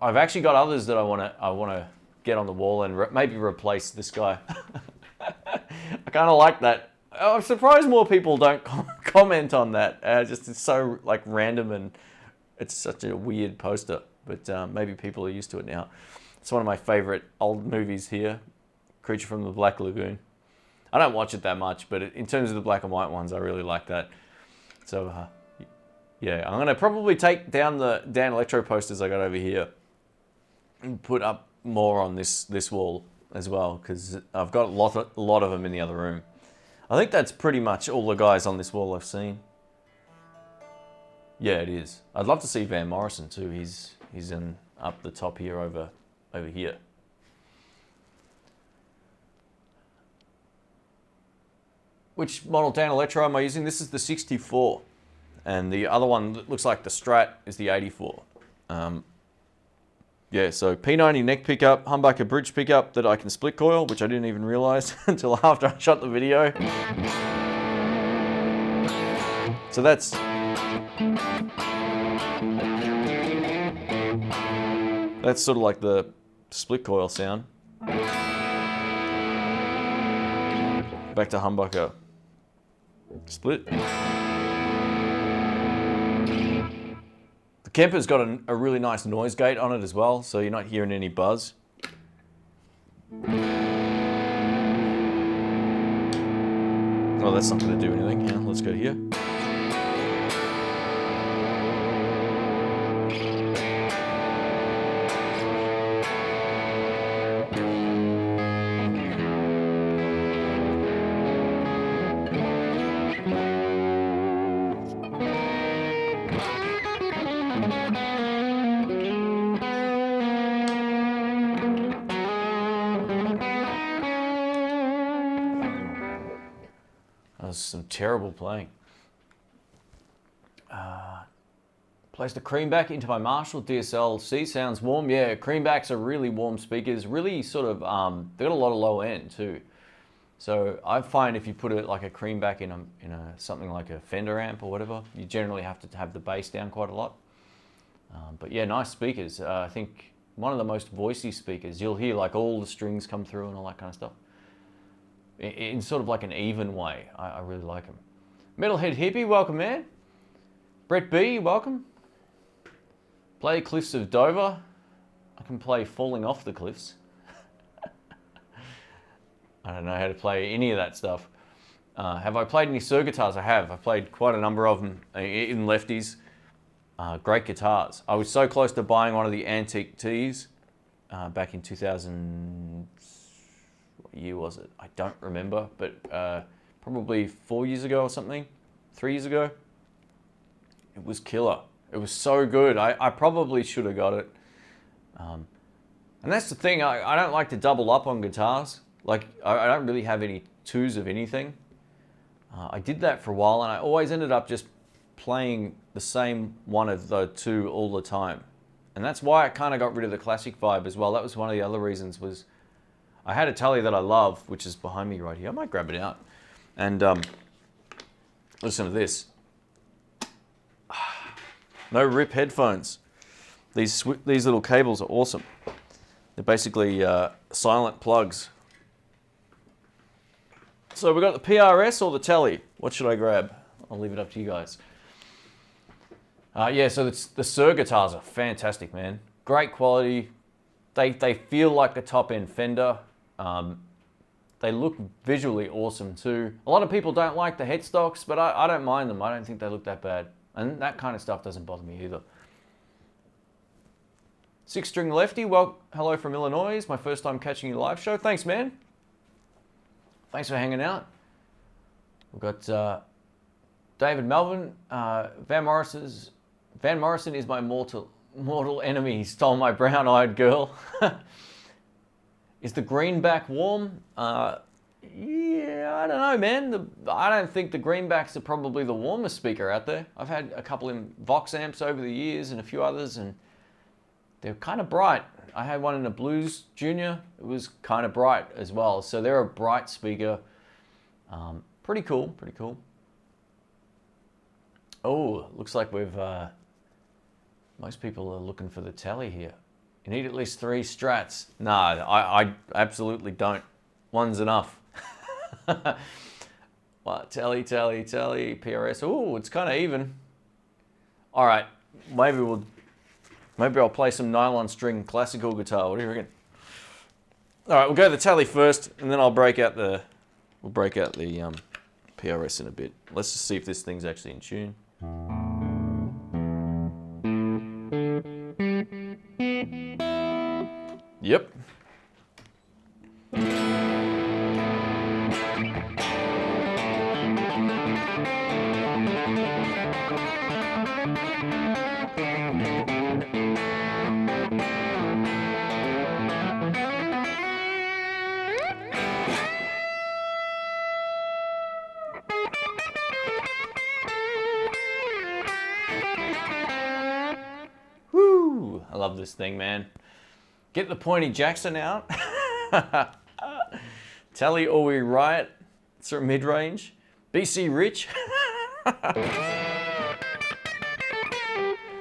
I've actually got others that I want to get on the wall and maybe replace this guy. I kind of like that. I'm surprised more people don't comment on that. Just it's so like random and it's such a weird poster. But maybe people are used to it now. It's one of my favorite old movies here, Creature from the Black Lagoon. I don't watch it that much, but in terms of the black and white ones, I really like that. So yeah, I'm gonna probably take down the Danelectro posters I got over here and put up more on this wall as well, because I've got a lot of them in the other room. I think that's pretty much all the guys on this wall I've seen. Yeah, it is. I'd love to see Van Morrison too. He's in up the top here over here. Which model Danelectro am I using? This is the 64. And the other one that looks like the Strat is the 84. Yeah, so P90 neck pickup, humbucker bridge pickup that I can split coil, which I didn't even realize until after I shot the video. So that's sort of like the split coil sound. Back to humbucker. Split. The Kemper's got a really nice noise gate on it as well, so you're not hearing any buzz. Well, that's not going to do anything. Yeah, let's go here. That was some terrible playing. Placed the creamback into my Marshall DSL-C. Sounds warm. Yeah, creambacks are really warm speakers. Really sort of, they've got a lot of low end too. So I find if you put it like a creamback in a something like a Fender amp or whatever, you generally have to have the bass down quite a lot. But yeah, nice speakers. I think one of the most voicey speakers. You'll hear like all the strings come through and all that kind of stuff. In sort of like an even way. I really like them. Metalhead Hippie, welcome man. Brett B, welcome. Play Cliffs of Dover. I can play Falling Off the Cliffs. I don't know how to play any of that stuff. Have I played any Suhr guitars? I have. I've played quite a number of them, even lefties. Great guitars. I was so close to buying one of the Antique Ts back in 2000. What year was it? I don't remember, but probably 4 years ago or something. 3 years ago. It was killer. It was so good. I probably should have got it. And that's the thing. I don't like to double up on guitars. Like, I don't really have any twos of anything. I did that for a while, and I always ended up just playing the same one of the two all the time. And that's why I kind of got rid of the classic vibe as well. That was one of the other reasons was I had a Tele that I love, which is behind me right here. I might grab it out. And listen to this. No rip headphones. These little cables are awesome. They're basically silent plugs. So we've got the PRS or the Tele. What should I grab? I'll leave it up to you guys. Yeah, so the Suhr guitars are fantastic, man. Great quality. They feel like the top-end Fender. They look visually awesome too. A lot of people don't like the headstocks, but I don't mind them. I don't think they look that bad. And that kind of stuff doesn't bother me either. 6-string lefty, well, hello from Illinois. My first time catching your live show. Thanks, man. Thanks for hanging out. We've got David Melvin. Van Morrison is my mortal enemy. He stole my brown-eyed girl. Is the greenback warm? Yeah, I don't know, man. I don't think the greenbacks are probably the warmest speaker out there. I've had a couple in Vox amps over the years and a few others, and they're kind of bright. I had one in a Blues Junior. It was kind of bright as well. So they're a bright speaker. Pretty cool, pretty cool. Oh, looks like we've... most people are looking for the Tele here. You need at least 3 Strats. No, I absolutely don't. One's enough. What? Tally, PRS. Ooh, it's kind of even. All right, maybe I'll play some nylon string classical guitar. What do you reckon? All right, we'll go the tally first, and then we'll break out the PRS in a bit. Let's just see if this thing's actually in tune. Yep. Woo! I love this thing, man. Get the pointy Jackson out. Tally or we riot. It's a mid-range. BC Rich.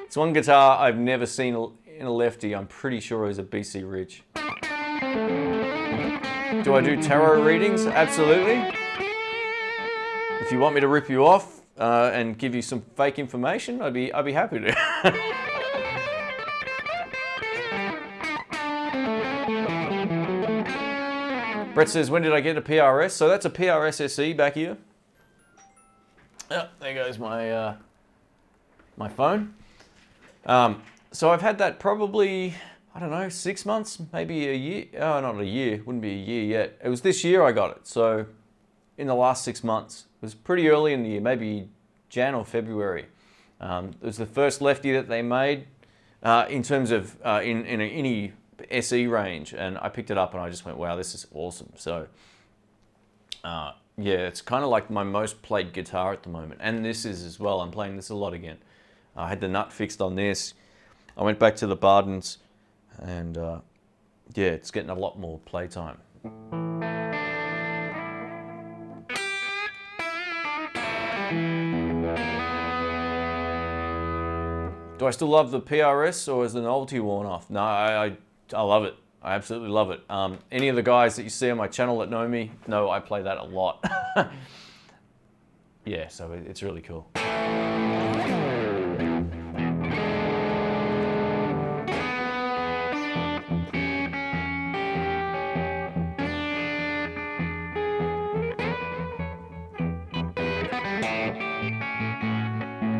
It's one guitar I've never seen in a lefty. I'm pretty sure is a BC Rich. Do I do tarot readings? Absolutely. If you want me to rip you off and give you some fake information, I'd be happy to. Brett says, when did I get a PRS? So that's a PRS SE back here. Oh, there goes my my phone. So I've had that probably, I don't know, 6 months, maybe a year. Oh, not a year. Wouldn't be a year yet. It was this year I got it. So in the last 6 months. It was pretty early in the year, maybe Jan or February. It was the first lefty that they made in terms of in any SE range, and I picked it up and I just went, wow, this is awesome. So yeah, it's kind of like my most played guitar at the moment, and this is as well. I'm playing this a lot again. I had the nut fixed on this. I went back to the Bardens, and yeah, it's getting a lot more playtime. Do I still love the PRS, or is the novelty worn off? No, I love it. I absolutely love it. Any of the guys that you see on my channel that know me know I play that a lot. Yeah, so it's really cool.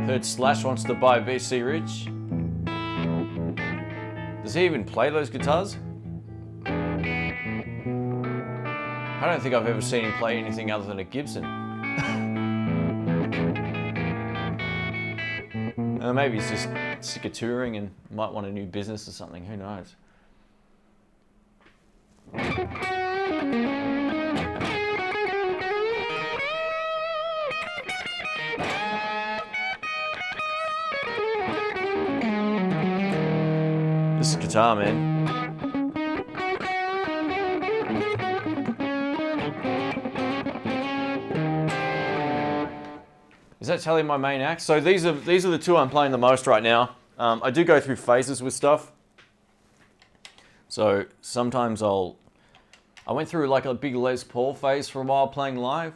Heard Slash wants to buy BC Rich. Does he even play those guitars? I don't think I've ever seen him play anything other than a Gibson. Maybe he's just sick of touring and might want a new business or something, who knows? This guitar, man. Is that telling my main axe? So these are the two I'm playing the most right now. I do go through phases with stuff. So sometimes I went through like a big Les Paul phase for a while playing live,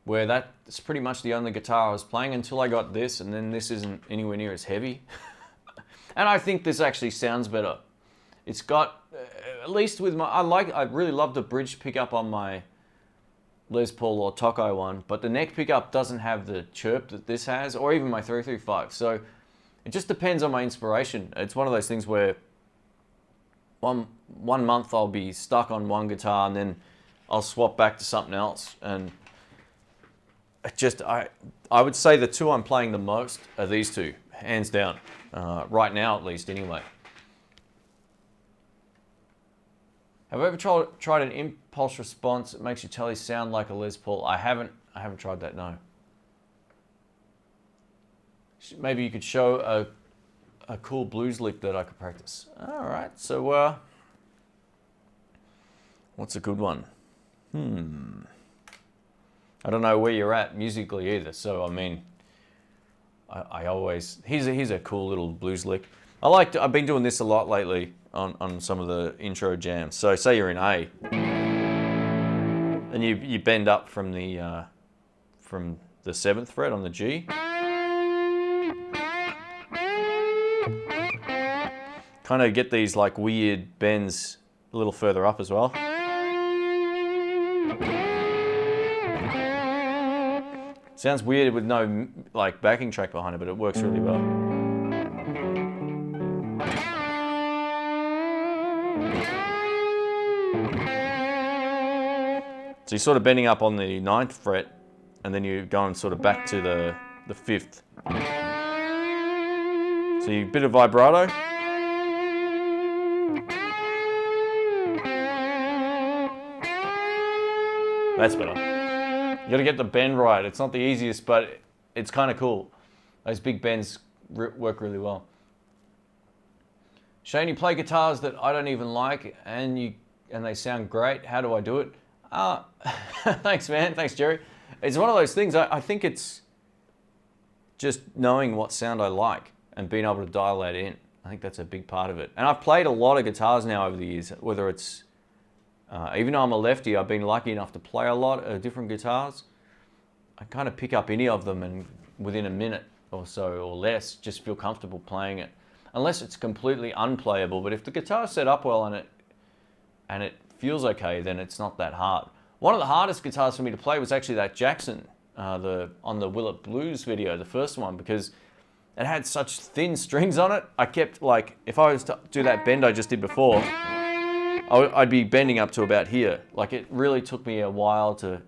where that's pretty much the only guitar I was playing until I got this, and then this isn't anywhere near as heavy. And I think this actually sounds better. It's got, at least with my, I really love the bridge pickup on my Les Paul or Tokai one, but the neck pickup doesn't have the chirp that this has, or even my 335. So it just depends on my inspiration. It's one of those things where one month I'll be stuck on one guitar and then I'll swap back to something else. And it just, I would say the two I'm playing the most are these two, hands down. Right now, at least, anyway. Have I ever tried an impulse response that makes your telly sound like a Les Paul? I haven't tried that, no. Maybe you could show a cool blues lick that I could practice. All right, so what's a good one? I don't know where you're at musically either, so I mean, I always, here's a cool little blues lick. I've been doing this a lot lately on some of the intro jams. So say you're in A, and you bend up from the from the 7th fret on the G. Kind of get these like weird bends a little further up as well. Sounds weird with no like backing track behind it, but it works really well. So you're sort of bending up on the 9th fret, and then you're going sort of back to the 5th. So you bit of vibrato. That's better. You got to get the bend right. It's not the easiest, but it's kind of cool. Those big bends work really well. Shane, you play guitars that I don't even like, and they sound great. How do I do it? Thanks, man. Thanks, Jerry. It's one of those things. I think it's just knowing what sound I like and being able to dial that in. I think that's a big part of it. And I've played a lot of guitars now over the years, whether it's even though I'm a lefty, I've been lucky enough to play a lot of different guitars. I kind of pick up any of them and within a minute or so or less, just feel comfortable playing it. Unless it's completely unplayable, but if the guitar's set up well and it feels okay, then it's not that hard. One of the hardest guitars for me to play was actually that Jackson on the INTHEBLUES video, the first one, because it had such thin strings on it. I kept like, if I was to do that bend I just did before, I'd be bending up to about here. Like it really took me a while to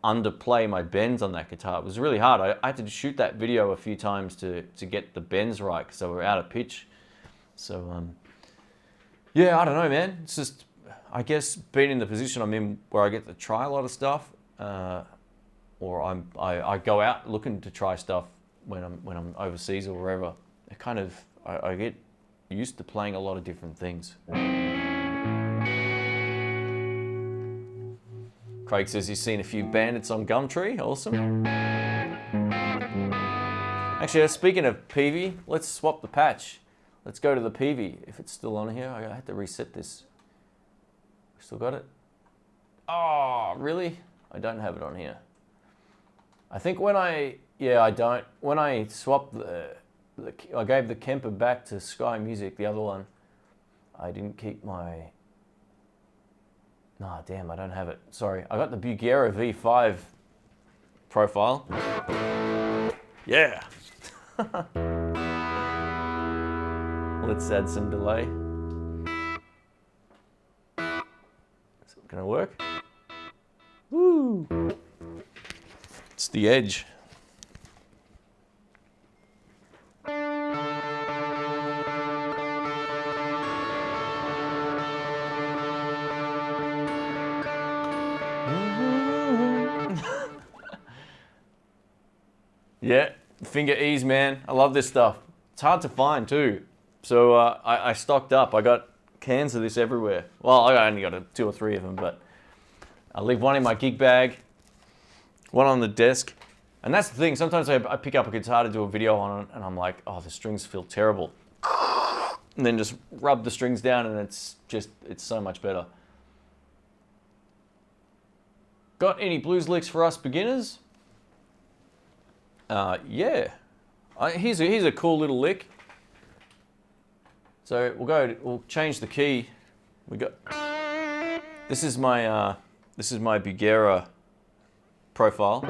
underplay my bends on that guitar. It was really hard. I had to shoot that video a few times to get the bends right because they were out of pitch. So yeah, I don't know, man. It's just, I guess being in the position I'm in where I get to try a lot of stuff, or I go out looking to try stuff when I'm overseas or wherever. It kind of, I get used to playing a lot of different things. Craig says he's seen a few bandits on Gumtree. Awesome. Actually, speaking of Peavey, let's swap the patch. Let's go to the Peavey, if it's still on here. I had to reset this. Still got it? Oh, really? I don't have it on here. I think when I don't. When I swapped I gave the Kemper back to Sky Music, the other one, I didn't keep my... Nah, damn, I don't have it. Sorry. I got the Bugera V5 profile. Yeah. Let's add some delay. Is it gonna work? Woo! It's the Edge. Yeah, finger ease, man. I love this stuff. It's hard to find too. So I stocked up. I got cans of this everywhere. Well, I only got 2 or 3 of them, but I leave one in my gig bag, one on the desk. And that's the thing. Sometimes I pick up a guitar to do a video on it, and I'm like, oh, the strings feel terrible. And then just rub the strings down, and it's so much better. Got any blues licks for us beginners? Yeah. Here's a cool little lick. So we'll change the key. This is my Bugera profile,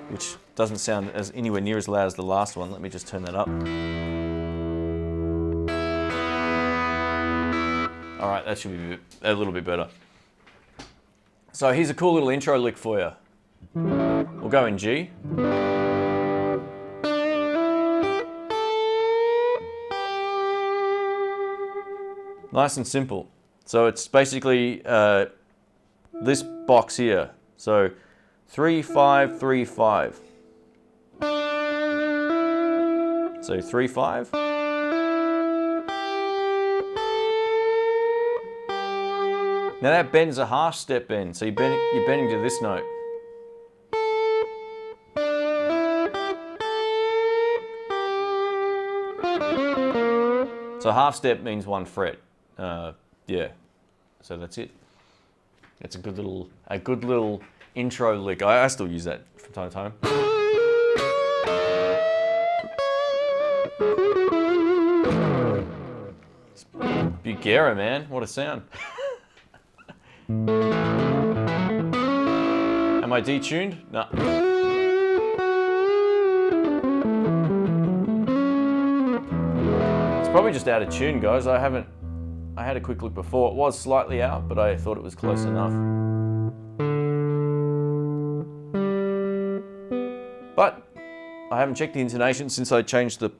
which doesn't sound anywhere near as loud as the last one. Let me just turn that up. All right, that should be a little bit better. So here's a cool little intro lick for you. We'll go in G. Nice and simple. So it's basically this box here. So 3 5 3 5. So 3 5. Now that bends a half step bend, so you're bending to this note. So half step means 1 fret. Yeah, so that's it. It's a good little intro lick. I still use that from time to time. It's Bugera, man. What a sound. Am I detuned? No. It's probably just out of tune, guys. I had a quick look before. It was slightly out, but I thought it was close enough. But I haven't checked the intonation since I changed the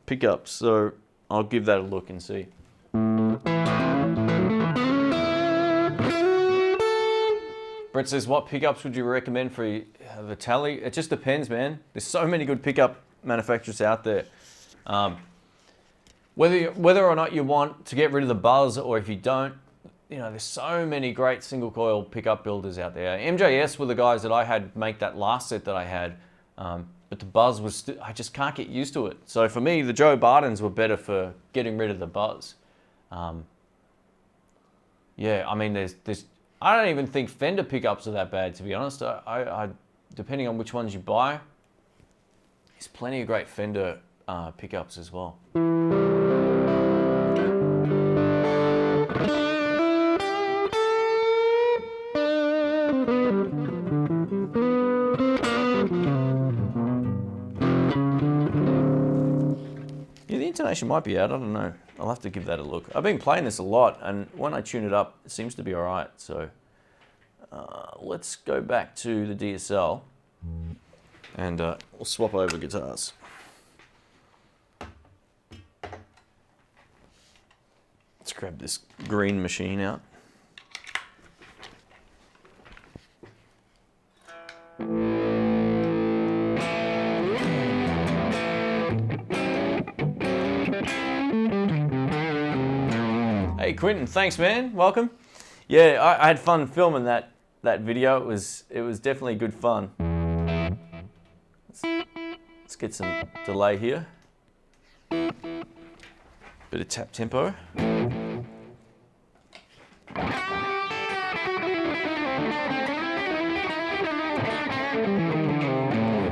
pickups, so I'll give that a look and see. Brett says, what pickups would you recommend for the Tally? It just depends, man. There's so many good pickup manufacturers out there. Whether or not you want to get rid of the buzz, or if you don't, you know, there's so many great single coil pickup builders out there. MJS were the guys that I had make that last set that I had, but the buzz was, I just can't get used to it. So for me, the Joe Bardens were better for getting rid of the buzz. Yeah, I mean, there's I don't even think Fender pickups are that bad, to be honest. I depending on which ones you buy, there's plenty of great Fender pickups as well. Yeah, the intonation might be out, I don't know. I'll have to give that a look. I've been playing this a lot, and when I tune it up, it seems to be all right. So let's go back to the DSL, and we'll swap over guitars. Let's grab this green machine out. Hey Quentin, thanks man, welcome. Yeah, I had fun filming that video. It was definitely good fun. Let's get some delay here. Bit of tap tempo.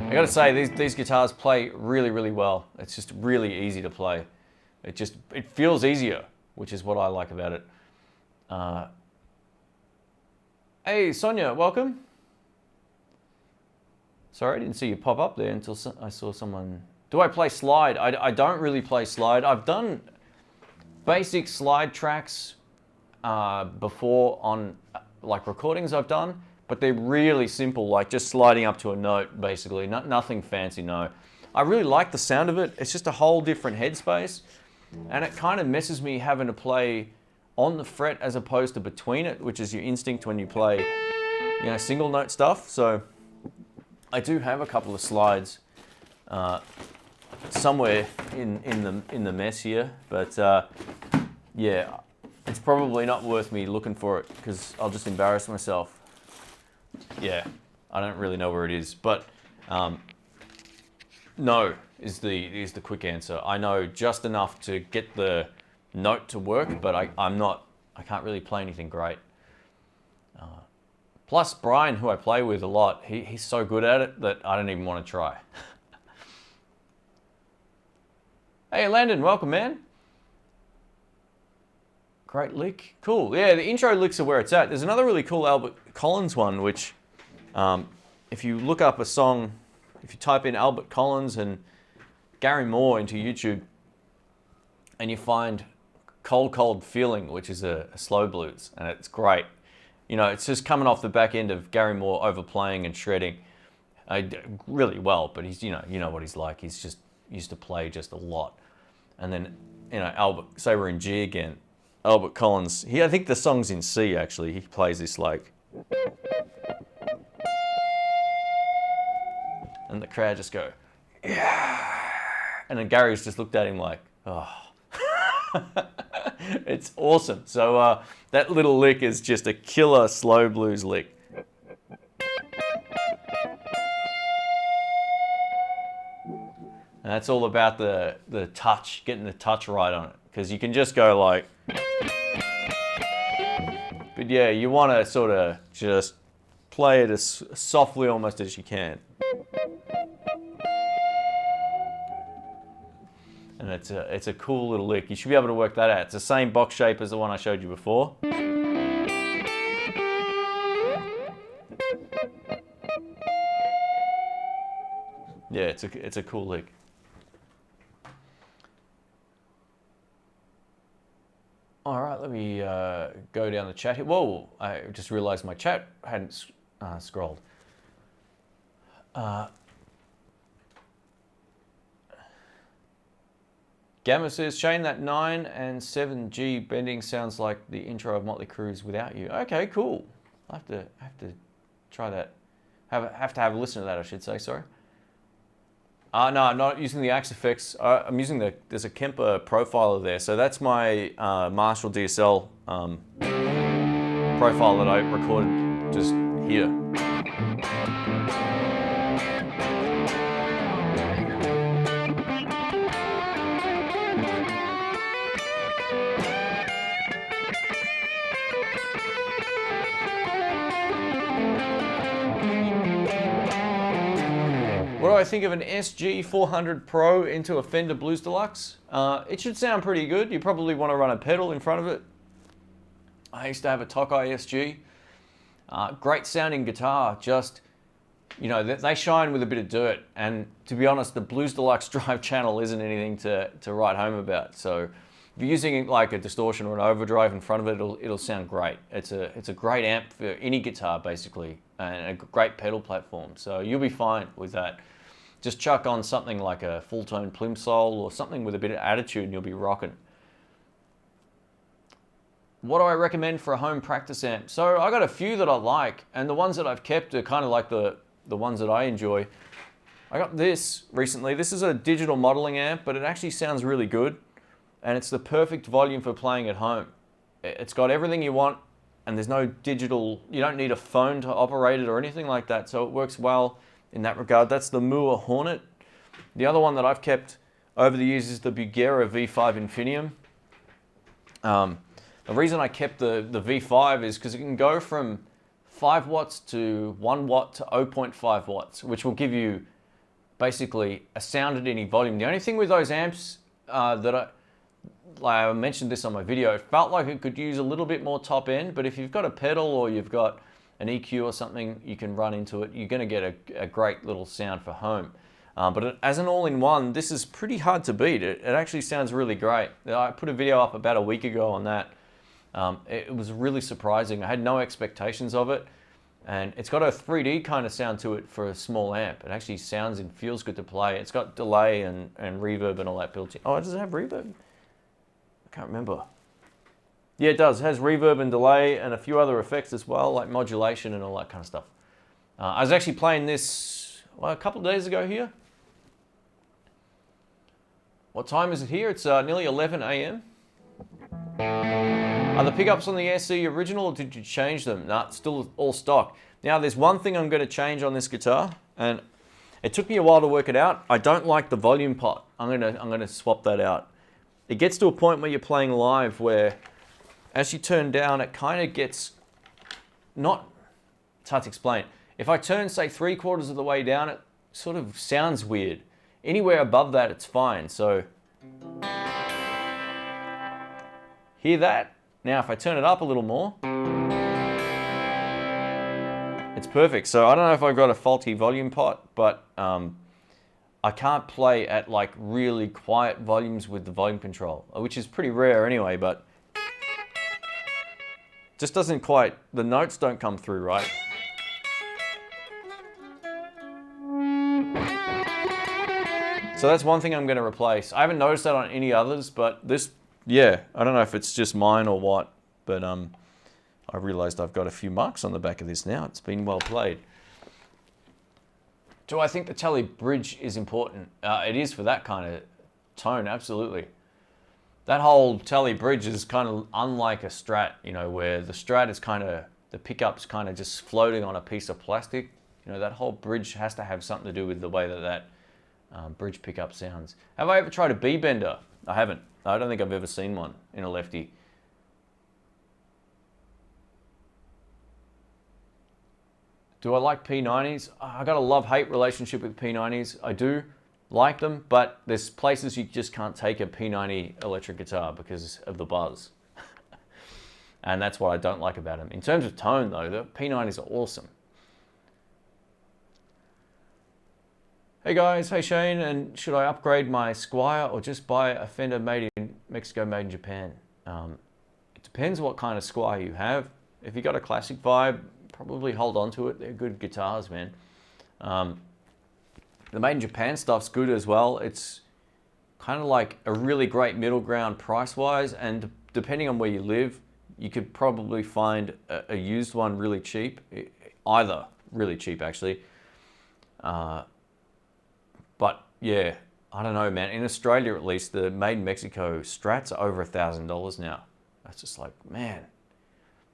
I gotta say, these guitars play really, really well. It's just really easy to play. It feels easier, which is what I like about it. Hey, Sonia, welcome. Sorry, I didn't see you pop up there until I saw someone. Do I play slide? I don't really play slide. I've done basic slide tracks before on like recordings I've done, but they're really simple, like just sliding up to a note, basically. Nothing fancy, no. I really like the sound of it. It's just a whole different headspace. And it kind of messes me having to play on the fret as opposed to between it, which is your instinct when you play, you know, single note stuff. So I do have a couple of slides somewhere in the mess here, but yeah, it's probably not worth me looking for it because I'll just embarrass myself. Yeah, I don't really know where it is, but no is the quick answer. I know just enough to get the note to work, but I can't really play anything great. Plus Brian, who I play with a lot, he's so good at it that I don't even want to try. Hey Landon, welcome man. Great lick, cool. Yeah, the intro licks are where it's at. There's another really cool Albert Collins one, which if you look up a song, if you type in Albert Collins and Gary Moore into YouTube, and you find Cold Cold Feeling, which is a slow blues, and it's great. You know, it's just coming off the back end of Gary Moore overplaying and shredding really well, but he's, you know what he's like. He's just used to play just a lot. And then, you know, Albert, say we're in G again, Albert Collins, I think the song's in C actually. He plays this like, and the crowd just go, yeah. And then Gary's just looked at him like, oh. It's awesome. So that little lick is just a killer slow blues lick. And that's all about the touch, getting the touch right on it. Because you can just go like, but But yeah, you want to sort of just play it as softly almost as you can. And it's a cool little lick. You should be able to work that out. It's the same box shape as the one I showed you before. Yeah, it's a cool lick. All right, let me go down the chat here. Whoa, I just realized my chat hadn't scrolled. Gamma says, Shane, that 9 and 7G bending sounds like the intro of Motley Crue's Without You. Okay, cool. I have to try that. Have to have a listen to that, I should say, sorry. No, I'm not using the Axe effects. I'm using there's a Kemper profiler there. So that's my Marshall DSL profile that I recorded just here. What do I think of an SG400 Pro into a Fender Blues Deluxe? It should sound pretty good. You probably want to run a pedal in front of it. I used to have a Tokai SG. Great sounding guitar, just, you know, they shine with a bit of dirt. And to be honest, the Blues Deluxe drive channel isn't anything to write home about. So if you're using like a distortion or an overdrive in front of it, it'll sound great. It's a great amp for any guitar basically, and a great pedal platform. So you'll be fine with that. Just chuck on something like a full-tone Plimsoll or something with a bit of attitude and you'll be rocking. What do I recommend for a home practice amp? So I got a few that I like, and the ones that I've kept are kind of like the ones that I enjoy. I got this recently. This is a digital modeling amp, but it actually sounds really good, and it's the perfect volume for playing at home. It's got everything you want, and there's no digital, you don't need a phone to operate it or anything like that, so it works well in that regard. That's the Moore Hornet. The other one that I've kept over the years is the Bugera V5 Infinium. The reason I kept the V5 is because it can go from 5 watts to 1 watt to 0.5 watts, which will give you basically a sound at any volume. The only thing with those amps that I mentioned this on my video, it felt like it could use a little bit more top end, but if you've got a pedal or you've got an EQ or something, you can run into it. You're going to get a great little sound for home. But as an all-in-one, this is pretty hard to beat. It actually sounds really great. I put a video up about a week ago on that. It was really surprising. I had no expectations of it. And it's got a 3D kind of sound to it for a small amp. It actually sounds and feels good to play. It's got delay and reverb and all that built in. Oh, does it have reverb? I can't remember. Yeah, it does. It has reverb and delay and a few other effects as well, like modulation and all that kind of stuff. I was actually playing this a couple of days ago here. What time is it here? It's nearly 11 a.m. Are the pickups on the SE original or did you change them? Nah, it's still all stock. Now, there's one thing I'm going to change on this guitar, and it took me a while to work it out. I don't like the volume pot. I'm gonna swap that out. It gets to a point where you're playing live where as you turn down, it kind of gets it's hard to explain. If I turn, say, 3/4 of the way down, it sort of sounds weird. Anywhere above that, it's fine. So, hear that? Now, if I turn it up a little more, it's perfect. So, I don't know if I've got a faulty volume pot, but I can't play at like really quiet volumes with the volume control, which is pretty rare anyway, but just doesn't quite, the notes don't come through right. So that's one thing I'm going to replace. I haven't noticed that on any others, but this, yeah, I don't know if it's just mine or what, but I realized I've got a few marks on the back of this now. It's been well played. Do I think the Tele bridge is important? It is for that kind of tone, absolutely. That whole Tele bridge is kind of unlike a Strat, you know, where the Strat is kind of, the pickup's kind of just floating on a piece of plastic. You know, that whole bridge has to have something to do with the way that bridge pickup sounds. Have I ever tried a B-bender? I haven't. I don't think I've ever seen one in a lefty. Do I like P90s? I got a love-hate relationship with P90s. I do like them, but there's places you just can't take a P90 electric guitar because of the buzz. And that's what I don't like about them. In terms of tone though, the P90s are awesome. Hey guys, hey Shane, and should I upgrade my Squire or just buy a Fender made in Mexico, made in Japan? It depends what kind of Squire you have. If you got a classic vibe, probably hold on to it. They're good guitars, man. The made in Japan stuff's good as well. It's kind of like a really great middle ground price-wise, and depending on where you live, you could probably find a used one really cheap, either really cheap actually. But yeah, I don't know, man. In Australia, at least, the made in Mexico Strats are over $1,000 now. That's just like, man,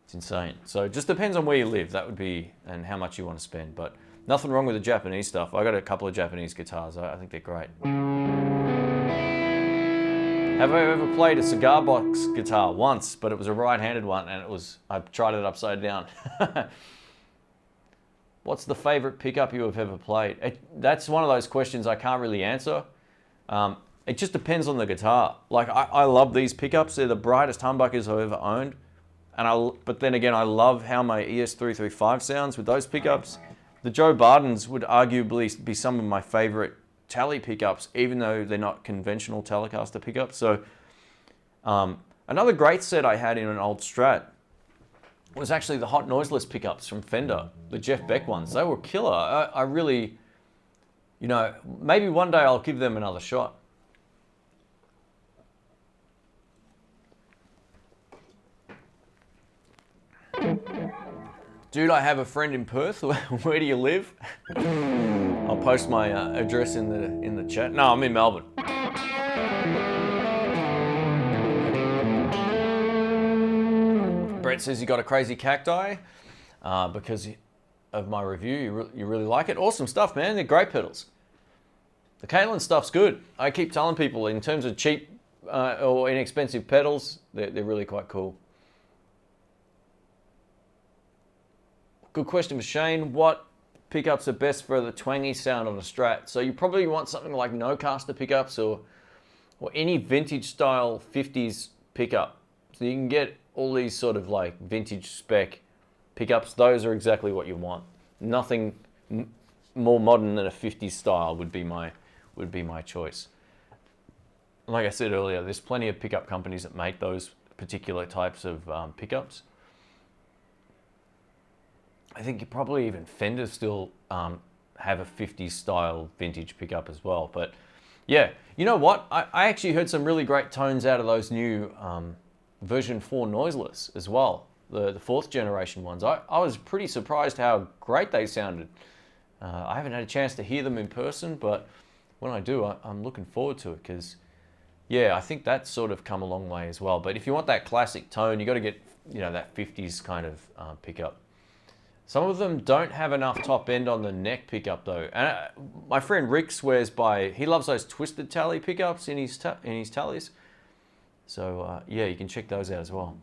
it's insane. So it just depends on where you live. That would be, and how much you want to spend. But nothing wrong with the Japanese stuff. I got a couple of Japanese guitars. I think they're great. Have I ever played a cigar box guitar? Once, but it was a right-handed one, and I tried it upside down. What's the favorite pickup you have ever played? That's one of those questions I can't really answer. It just depends on the guitar. Like, I love these pickups. They're the brightest humbuckers I've ever owned. But then again, I love how my ES335 sounds with those pickups. The Joe Bardens would arguably be some of my favorite Tele pickups, even though they're not conventional Telecaster pickups. So another great set I had in an old Strat was actually the hot noiseless pickups from Fender, the Jeff Beck ones. They were killer. I really, you know, maybe one day I'll give them another shot. Dude, I have a friend in Perth. Where do you live? I'll post my address in the chat. No, I'm in Melbourne. Brett says you got a crazy cacti because of my review. You really like it. Awesome stuff, man. They're great pedals. The Caitlin stuff's good. I keep telling people in terms of cheap or inexpensive pedals, they're really quite cool. Good question for Shane. What pickups are best for the twangy sound on a Strat? So you probably want something like no-caster pickups or any vintage style 50s pickup. So you can get all these sort of like vintage spec pickups. Those are exactly what you want. Nothing more modern than a 50s style would be my choice. Like I said earlier, there's plenty of pickup companies that make those particular types of pickups. I think you probably even Fender still have a 50s style vintage pickup as well. But yeah, you know what? I actually heard some really great tones out of those new version 4 noiseless as well. The 4th generation ones. I was pretty surprised how great they sounded. I haven't had a chance to hear them in person, but when I do, I'm looking forward to it because, yeah, I think that's sort of come a long way as well. But if you want that classic tone, you got to get, you know, that 50s kind of pickup. Some of them don't have enough top end on the neck pickup though. And my friend Rick swears by, he loves those twisted tally pickups in his tallies. So yeah, you can check those out as well.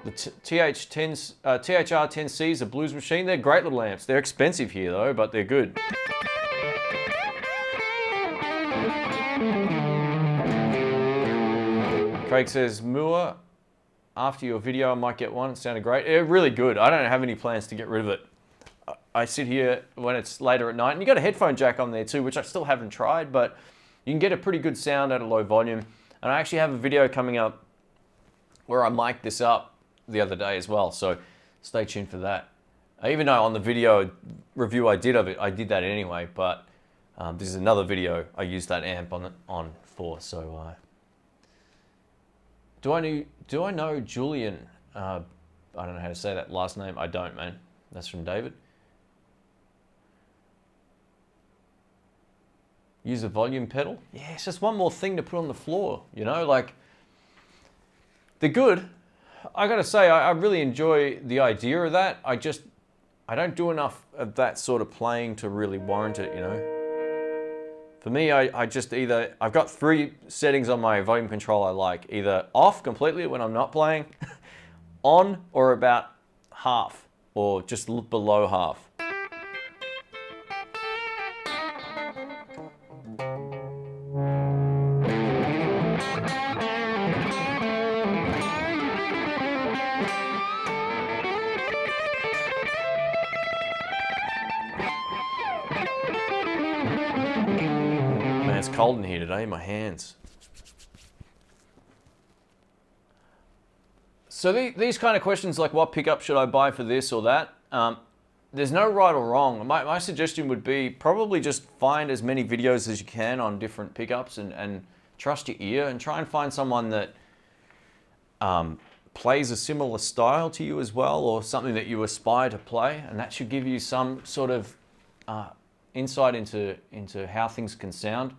The THR-10C is a blues machine. They're great little amps. They're expensive here though, but they're good. Craig says, Moore, after your video I might get one. It sounded great. Really good. I don't have any plans to get rid of it. I sit here when it's later at night, and you got a headphone jack on there too, which I still haven't tried, but you can get a pretty good sound at a low volume. And I actually have a video coming up where I mic'd this up the other day as well, so stay tuned for that. Even though on the video review I did of it, I did that anyway, but this is another video I used that amp on for, so... Do I know Julian? I don't know how to say that last name. I don't, man. That's from David. Use a volume pedal. Yeah, it's just one more thing to put on the floor, you know? Like, they're good. I gotta say, I really enjoy the idea of that. I don't do enough of that sort of playing to really warrant it, you know? For me, I just either, I've got 3 settings on my volume control I like. Either off completely when I'm not playing, on or about half, or just below half. Man, it's cold in here today, my hands. So these kind of questions like what pickup should I buy for this or that, there's no right or wrong. My suggestion would be probably just find as many videos as you can on different pickups and trust your ear and try and find someone that plays a similar style to you as well, or something that you aspire to play, and that should give you some sort of insight into how things can sound.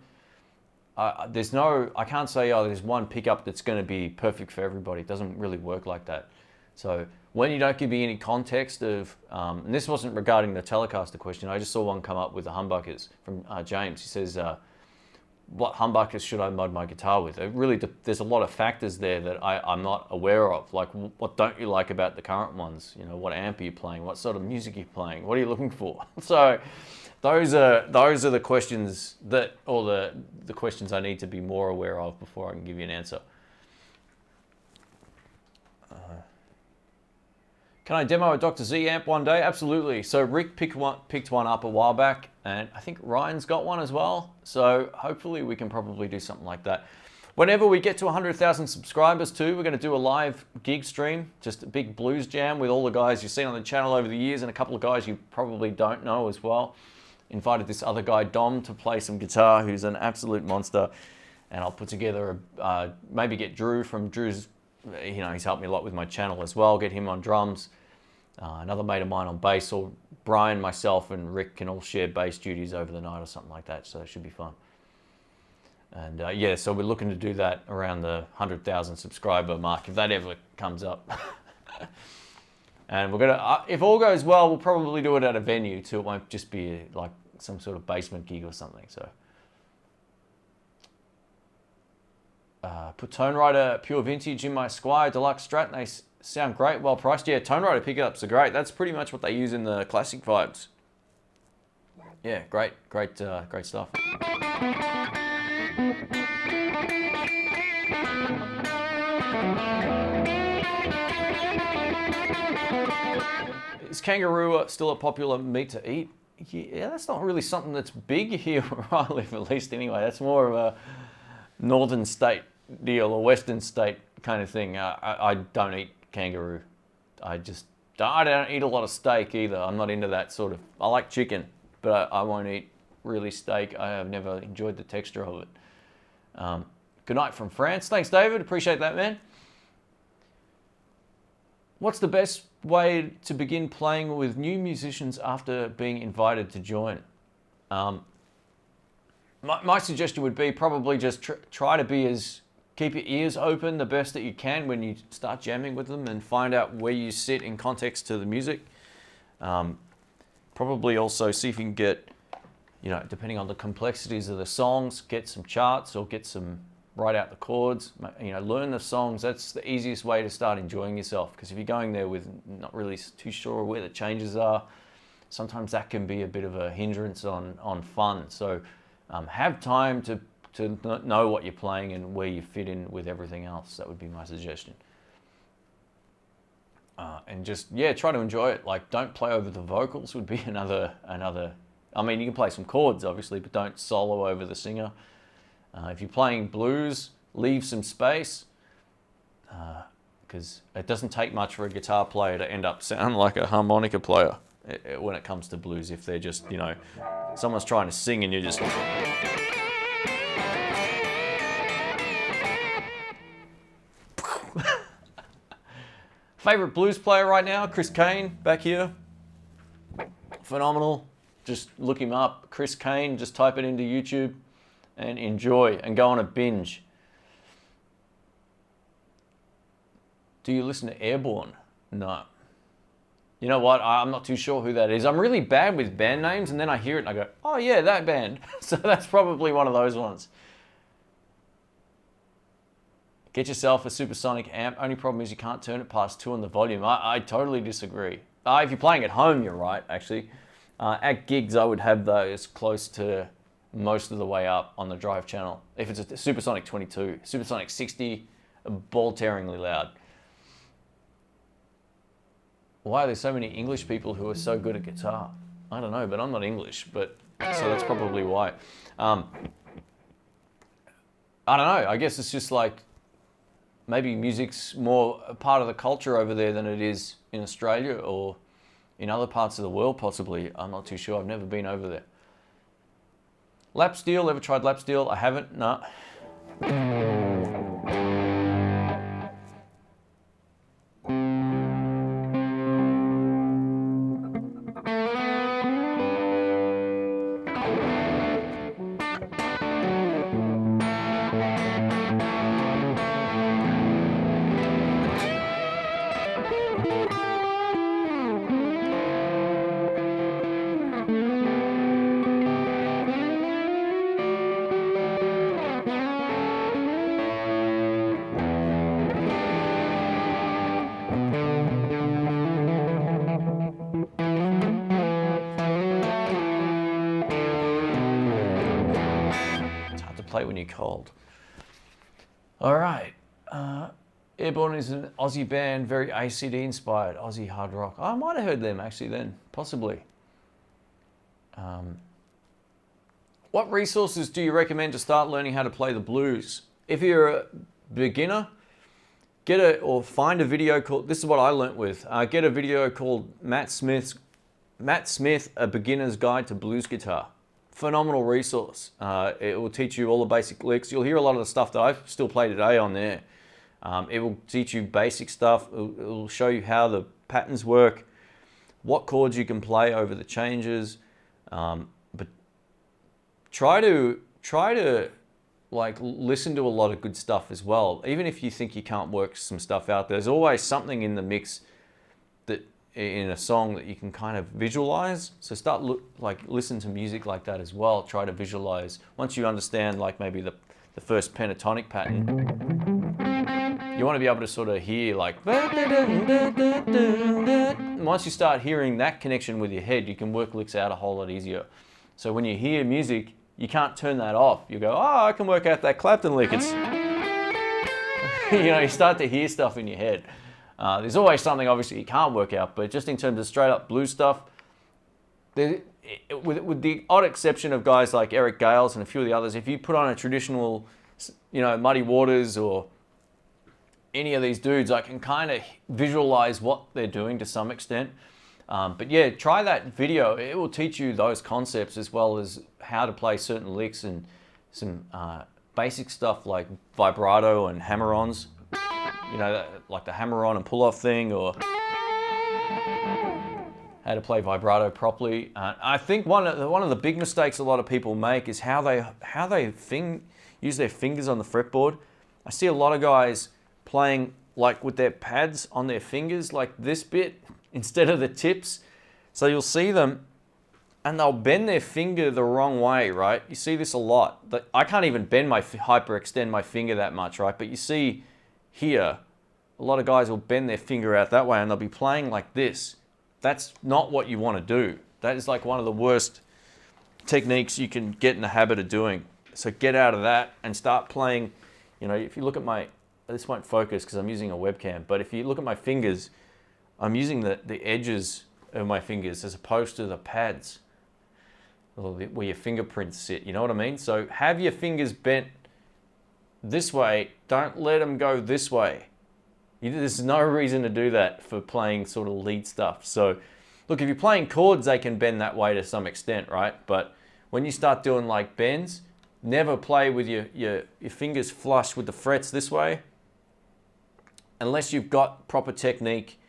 I can't say, oh, there's one pickup that's going to be perfect for everybody. It doesn't really work like that. So when you don't give me any context of, and this wasn't regarding the Telecaster question, I just saw one come up with the humbuckers from James. He says, what humbuckers should I mod my guitar with? There's a lot of factors there that I'm not aware of. Like, what don't you like about the current ones? You know, what amp are you playing? What sort of music are you playing? What are you looking for? So those are the questions that, or the questions I need to be more aware of before I can give you an answer. Can I demo a Dr. Z amp one day? Absolutely. So Rick picked one up a while back, and I think Ryan's got one as well. So hopefully we can probably do something like that. Whenever we get to 100,000 subscribers too, we're going to do a live gig stream, just a big blues jam with all the guys you've seen on the channel over the years and a couple of guys you probably don't know as well. Invited this other guy, Dom, to play some guitar, who's an absolute monster. And I'll put together, maybe get Drew from Drew's, you know, he's helped me a lot with my channel as well, get him on drums. Another mate of mine on bass, or Brian, myself, and Rick can all share bass duties over the night or something like that, so it should be fun. And yeah, so we're looking to do that around the 100,000 subscriber mark, if that ever comes up. And we're gonna, if all goes well, we'll probably do it at a venue too. It won't just be like some sort of basement gig or something. So, put Tone Rider Pure Vintage in my Squire Deluxe Strat, and they sound great, well priced. Yeah, Tone Rider pickups are great. That's pretty much what they use in the classic vibes. Yeah, great stuff. Is kangaroo still a popular meat to eat? Yeah, that's not really something that's big here where I live, at least anyway. That's more of a northern state deal or western state kind of thing. I don't eat kangaroo. I don't eat a lot of steak either. I'm not into that sort of, I like chicken, but I won't eat really steak. I have never enjoyed the texture of it. Good night from France. Thanks, David. Appreciate that, man. What's the best way to begin playing with new musicians after being invited to join? My suggestion would be probably just try to keep your ears open the best that you can when you start jamming with them, and find out where you sit in context to the music. Probably also see if you can get, you know, depending on the complexities of the songs, get some charts or write out the chords, you know, learn the songs. That's the easiest way to start enjoying yourself, because if you're going there with not really too sure where the changes are, sometimes that can be a bit of a hindrance on fun. So have time to know what you're playing and where you fit in with everything else. That would be my suggestion. And just, yeah, try to enjoy it. Like, don't play over the vocals would be another, I mean, you can play some chords obviously, but don't solo over the singer. If you're playing blues, leave some space, because it doesn't take much for a guitar player to end up sounding like a harmonica player when it comes to blues. If they're just, you know, someone's trying to sing and you're just... Favorite blues player right now, Chris Kane, back here. Phenomenal. Just look him up, Chris Kane, just type it into YouTube and enjoy and go on a binge. Do you listen to Airborne? No. You know what? I'm not too sure who that is. I'm really bad with band names, and then I hear it and I go, oh yeah, that band. So that's probably one of those ones. Get yourself a Supersonic amp. Only problem is you can't turn it past 2 on the volume. I totally disagree. If you're playing at home, you're right, actually. At gigs, I would have those close to most of the way up on the drive channel. If it's a Supersonic 22, Supersonic 60, ball-tearingly loud. Why are there so many English people who are so good at guitar? I don't know, but I'm not English, so that's probably why. I don't know, I guess it's just like, maybe music's more a part of the culture over there than it is in Australia or in other parts of the world, possibly. I'm not too sure. I've never been over there. Lap steel, ever tried lap steel? I haven't, no. Play when you're cold. All right. Airborne is an Aussie band, very ACD inspired, Aussie hard rock. I might have heard them actually then, possibly. What resources do you recommend to start learning how to play the blues? If you're a beginner, find a video called, this is what I learnt with, get a video called Matt Smith, A Beginner's Guide to Blues Guitar. Phenomenal resource. It will teach you all the basic licks. You'll hear a lot of the stuff that I still play today on there. It will teach you basic stuff. It will show you how the patterns work, what chords you can play over the changes. But try to like listen to a lot of good stuff as well. Even if you think you can't work some stuff out, there's always something in the mix that in a song that you can kind of visualize. So start listen to music like that as well. Try to visualize. Once you understand like maybe the first pentatonic pattern, you want to be able to sort of hear like, once you start hearing that connection with your head, you can work licks out a whole lot easier. So when you hear music, you can't turn that off. You go, oh, I can work out that Clapton lick. It's, you start to hear stuff in your head. There's always something obviously you can't work out, but just in terms of straight up blues stuff, with the odd exception of guys like Eric Gales and a few of the others, if you put on a traditional, Muddy Waters or any of these dudes, I can kind of visualize what they're doing to some extent. But yeah, try that video. It will teach you those concepts as well as how to play certain licks and some basic stuff like vibrato and hammer-ons. Like the hammer-on and pull-off thing, or how to play vibrato properly. I think one of the big mistakes a lot of people make is how they use their fingers on the fretboard. I see a lot of guys playing like with their pads on their fingers, like this bit, instead of the tips. So you'll see them, and they'll bend their finger the wrong way, right? You see this a lot. I can't even hyperextend my finger that much, right? But you see here, a lot of guys will bend their finger out that way and they'll be playing like this. That's not what you want to do. That is like one of the worst techniques you can get in the habit of doing. So get out of that and start playing. If you look at this won't focus because I'm using a webcam, but if you look at my fingers, I'm using the edges of my fingers as opposed to the pads where your fingerprints sit. You know what I mean? So have your fingers bent this way, don't let them go this way. There's no reason to do that for playing sort of lead stuff. So look, if you're playing chords, they can bend that way to some extent, right? But when you start doing like bends, never play with your fingers flush with the frets this way, unless you've got proper technique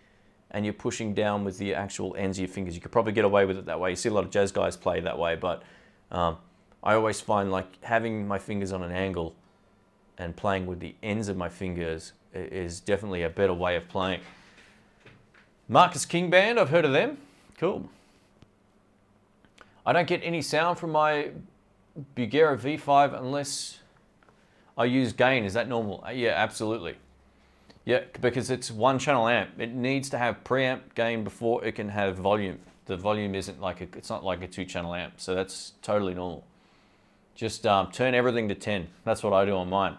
and you're pushing down with the actual ends of your fingers. You could probably get away with it that way. You see a lot of jazz guys play that way, but I always find like having my fingers on an angle and playing with the ends of my fingers is definitely a better way of playing. Marcus King Band, I've heard of them. Cool. I don't get any sound from my Bugera V5 unless I use gain. Is that normal? Yeah, absolutely. Yeah, because it's one channel amp. It needs to have preamp gain before it can have volume. The volume isn't like it's not like a 2-channel amp, so that's totally normal. Just turn everything to 10. That's what I do on mine.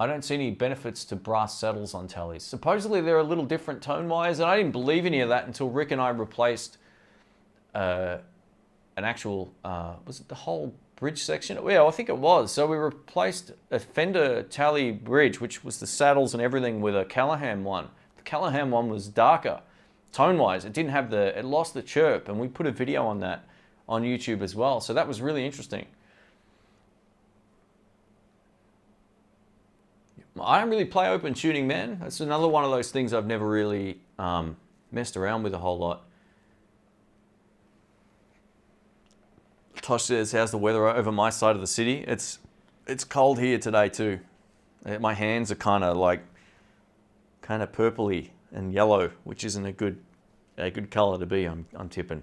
I don't see any benefits to brass saddles on Tallys. Supposedly they're a little different tone-wise, and I didn't believe any of that until Rick and I replaced an actual, was it the whole bridge section? Yeah, I think it was. So we replaced a Fender Tally bridge, which was the saddles and everything, with a Callahan one. The Callahan one was darker, tone-wise. It didn't have it lost the chirp, and we put a video on that on YouTube as well. So that was really interesting. I don't really play open tuning, man. That's another one of those things I've never really messed around with a whole lot. Tosh says, how's the weather over my side of the city? It's cold here today too. My hands are kind of purpley and yellow, which isn't a good color to be, I'm tipping.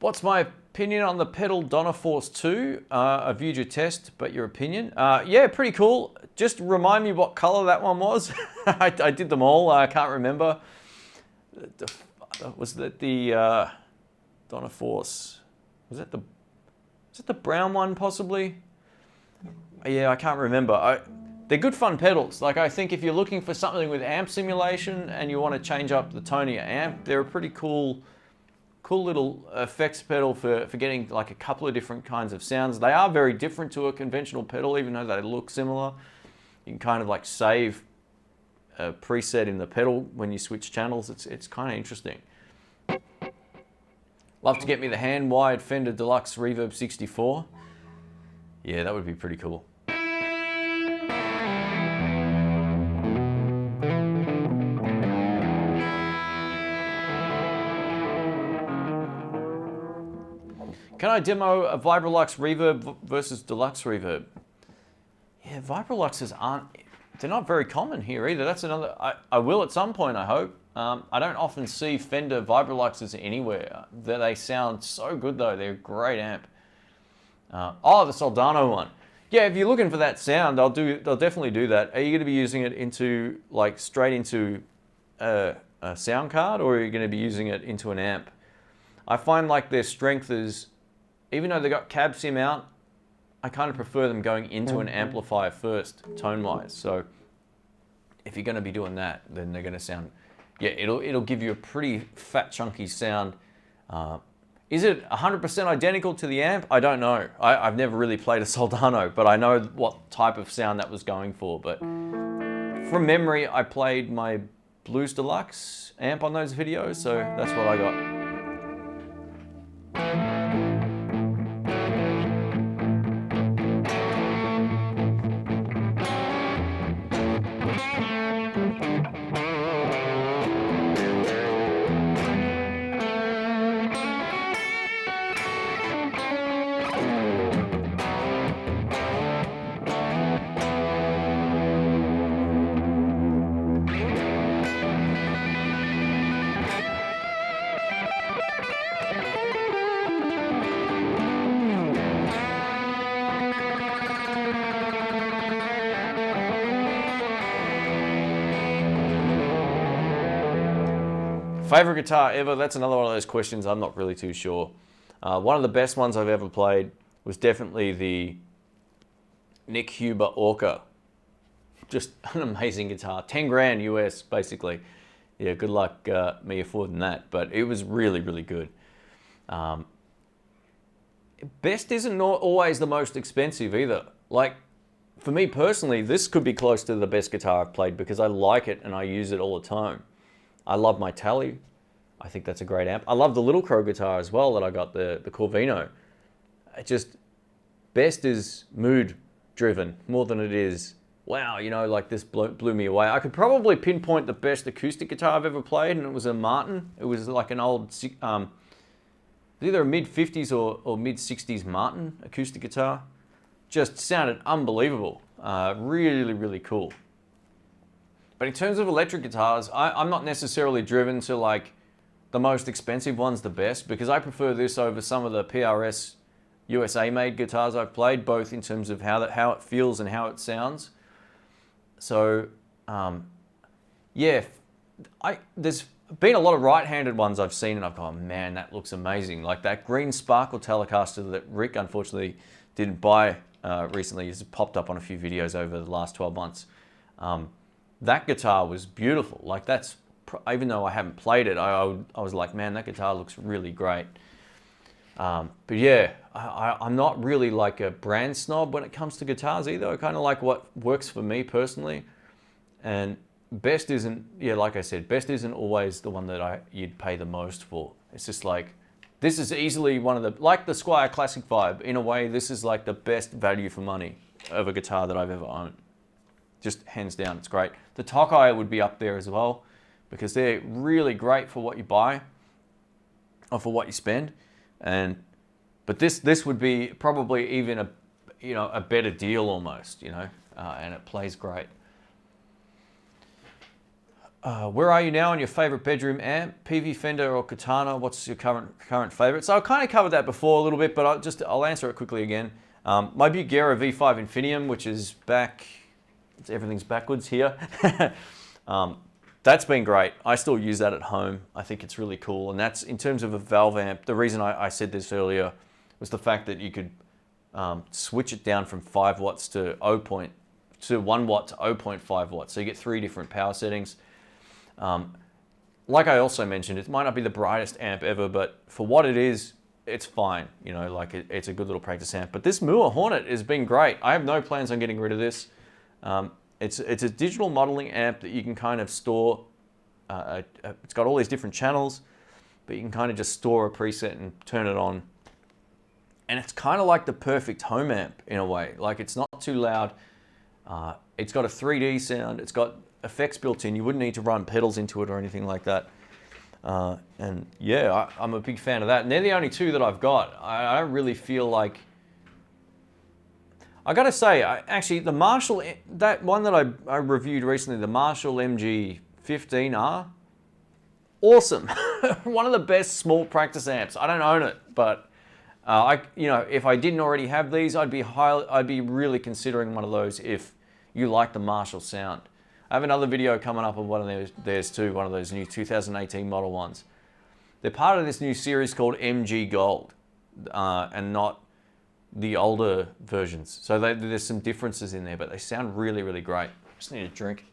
What's my opinion on the pedal Donna Force 2? I viewed your test, but your opinion? Yeah, pretty cool. Just remind me what color that one was. I did them all. I can't remember. Was that the Donna Force? Was it the brown one possibly? Yeah, I can't remember. They're good fun pedals. Like, I think if you're looking for something with amp simulation and you want to change up the tone of your amp, they're a pretty cool little effects pedal for getting like a couple of different kinds of sounds. They are very different to a conventional pedal, even though they look similar. You can kind of like save a preset in the pedal when you switch channels. It's kind of interesting. Love to get me the hand-wired Fender Deluxe Reverb 64. Yeah, that would be pretty cool. Can I demo a Vibrolux Reverb versus Deluxe Reverb? Yeah, Vibroluxes they're not very common here either. That's another, I will at some point, I hope. I don't often see Fender Vibroluxes anywhere. They sound so good though, they're a great amp. Oh, the Soldano one. Yeah, if you're looking for that sound, they'll definitely do that. Are you gonna be using it into, like, straight into a sound card, or are you gonna be using it into an amp? I find like their strength is, even though they got cab sim out, I kind of prefer them going into an amplifier first, tone-wise. So if you're going to be doing that, then they're going to sound, yeah, it'll give you a pretty fat, chunky sound. Is it 100% identical to the amp? I don't know. I've never really played a Soldano, but I know what type of sound that was going for. But from memory, I played my Blues Deluxe amp on those videos, so that's what I got. Favorite guitar ever? That's another one of those questions I'm not really too sure. One of the best ones I've ever played was definitely the Nick Huber Orca. Just an amazing guitar. 10 grand US, basically. Yeah, good luck me affording that, but it was really, really good. Best isn't always the most expensive either. Like, for me personally, this could be close to the best guitar I've played because I like it and I use it all the time. I love my Tally. I think that's a great amp. I love the Little Crow guitar as well that I got, the Corvino. It just, best is mood driven more than it is, wow, you know, like this blew me away. I could probably pinpoint the best acoustic guitar I've ever played, and it was a Martin. It was like an old, either a mid-50s or mid-60s Martin acoustic guitar. just sounded unbelievable. Really, really cool. But in terms of electric guitars, I'm not necessarily driven to like the most expensive one's the best, because I prefer this over some of the PRS USA made guitars I've played, both in terms of how it feels and how it sounds. So yeah, there's been a lot of right-handed ones I've seen and I've gone, man, that looks amazing. Like that green Sparkle Telecaster that Rick unfortunately didn't buy recently. It's popped up on a few videos over the last 12 months. That guitar was beautiful. Like that's, even though I haven't played it, I was like, man, that guitar looks really great. But yeah, I'm not really like a brand snob when it comes to guitars either. I kind of like what works for me personally. And best isn't, yeah, like I said, best isn't always the one that you'd pay the most for. It's just like, this is easily one of the, like the Squier Classic Vibe, in a way, this is like the best value for money of a guitar that I've ever owned. Just hands down, it's great. The Tokai would be up there as well, because they're really great for what you buy or for what you spend. But this would be probably even a better deal almost, and it plays great. Where are you now on your favorite bedroom amp? PV, Fender, or Katana? What's your current favorite? So I kind of covered that before a little bit, but I'll answer it quickly again. My Bugera V5 Infinium, which is back, everything's backwards here. That's been great. I still use that at home. I think it's really cool. And that's, in terms of a valve amp, the reason I said this earlier was the fact that you could switch it down from 5 watts to 1 watt to 0.5 watts. So you get 3 different power settings. Like I also mentioned, it might not be the brightest amp ever, but for what it is, it's fine. Like it's a good little practice amp. But this Moore Hornet has been great. I have no plans on getting rid of this. It's a digital modeling amp that you can kind of store. It's got all these different channels, but you can kind of just store a preset and turn it on. And it's kind of like the perfect home amp in a way. Like it's not too loud. It's got a 3D sound. It's got effects built in. You wouldn't need to run pedals into it or anything like that. And yeah, I'm a big fan of that. And they're the only two that I've got. I don't really feel like... I gotta say, actually, the Marshall, that one that I reviewed recently, the Marshall MG15R, awesome. One of the best small practice amps. I don't own it, but if I didn't already have these, I'd be really considering one of those if you like the Marshall sound. I have another video coming up of one of theirs too, one of those new 2018 model ones. They're part of this new series called MG Gold, and not the older versions. So there's some differences in there, but they sound really, really great. Just need a drink.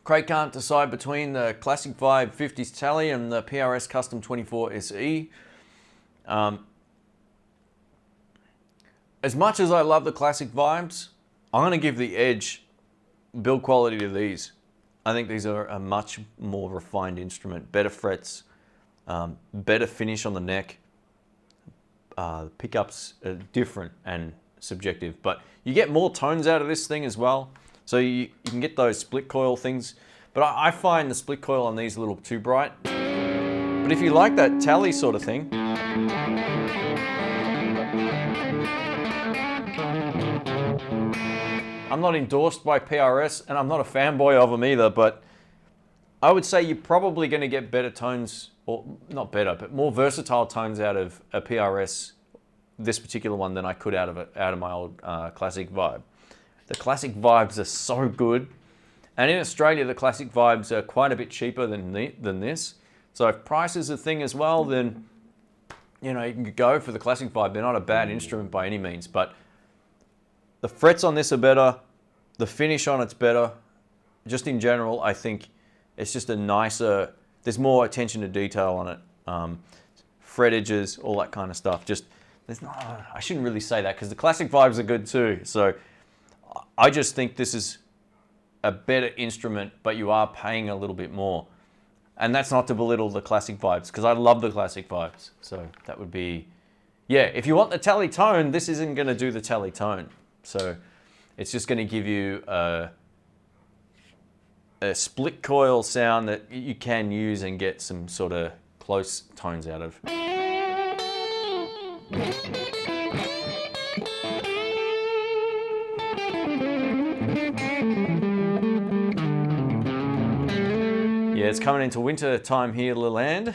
Craig can't decide between the Classic Vibe 50s Tally and the PRS Custom 24 SE. As much as I love the Classic Vibes, I'm going to give the edge build quality to these. I think these are a much more refined instrument. Better frets, better finish on the neck. Pickups are different and subjective, but you get more tones out of this thing as well. So you can get those split coil things, but I find the split coil on these a little too bright. But if you like that Tally sort of thing, I'm not endorsed by PRS and I'm not a fanboy of them either, but I would say you're probably going to get better tones, or not better, but more versatile tones out of a PRS, this particular one, than I could out of my old Classic Vibe. The Classic Vibes are so good. And in Australia, the Classic Vibes are quite a bit cheaper than this. So if price is a thing as well, then you can go for the Classic Vibe. They're not a bad instrument by any means, but the frets on this are better. The finish on it's better. Just in general, I think it's just a nicer, there's more attention to detail on it. Fret edges, all that kind of stuff. I shouldn't really say that because the Classic Vibes are good too. So I just think this is a better instrument, but you are paying a little bit more. And that's not to belittle the Classic Vibes, because I love the Classic Vibes. So that would be, yeah, if you want the Tally tone, this isn't going to do the Tally tone. So it's just going to give you a split coil sound that you can use and get some sort of close tones out of. Yeah, it's coming into winter time here, Leland.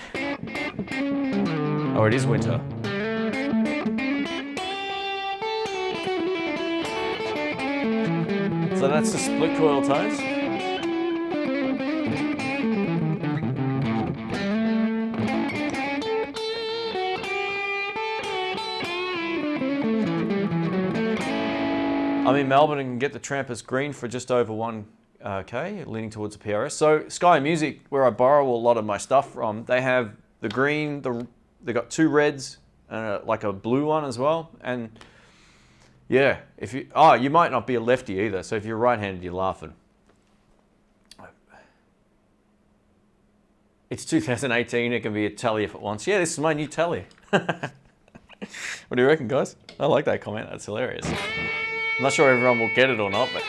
Oh, it is winter. So that's the split coil tones. I'm in Melbourne and can get the Trampers green for just over 1K, leaning towards the PRS. So Sky Music, where I borrow a lot of my stuff from, they have the green, they got 2 reds, and like a blue one as well. And yeah, if you you might not be a lefty either. So if you're right-handed, you're laughing. It's 2018. It can be a tele if it wants. Yeah, this is my new tele. What do you reckon, guys? I like that comment. That's hilarious. I'm not sure everyone will get it or not, but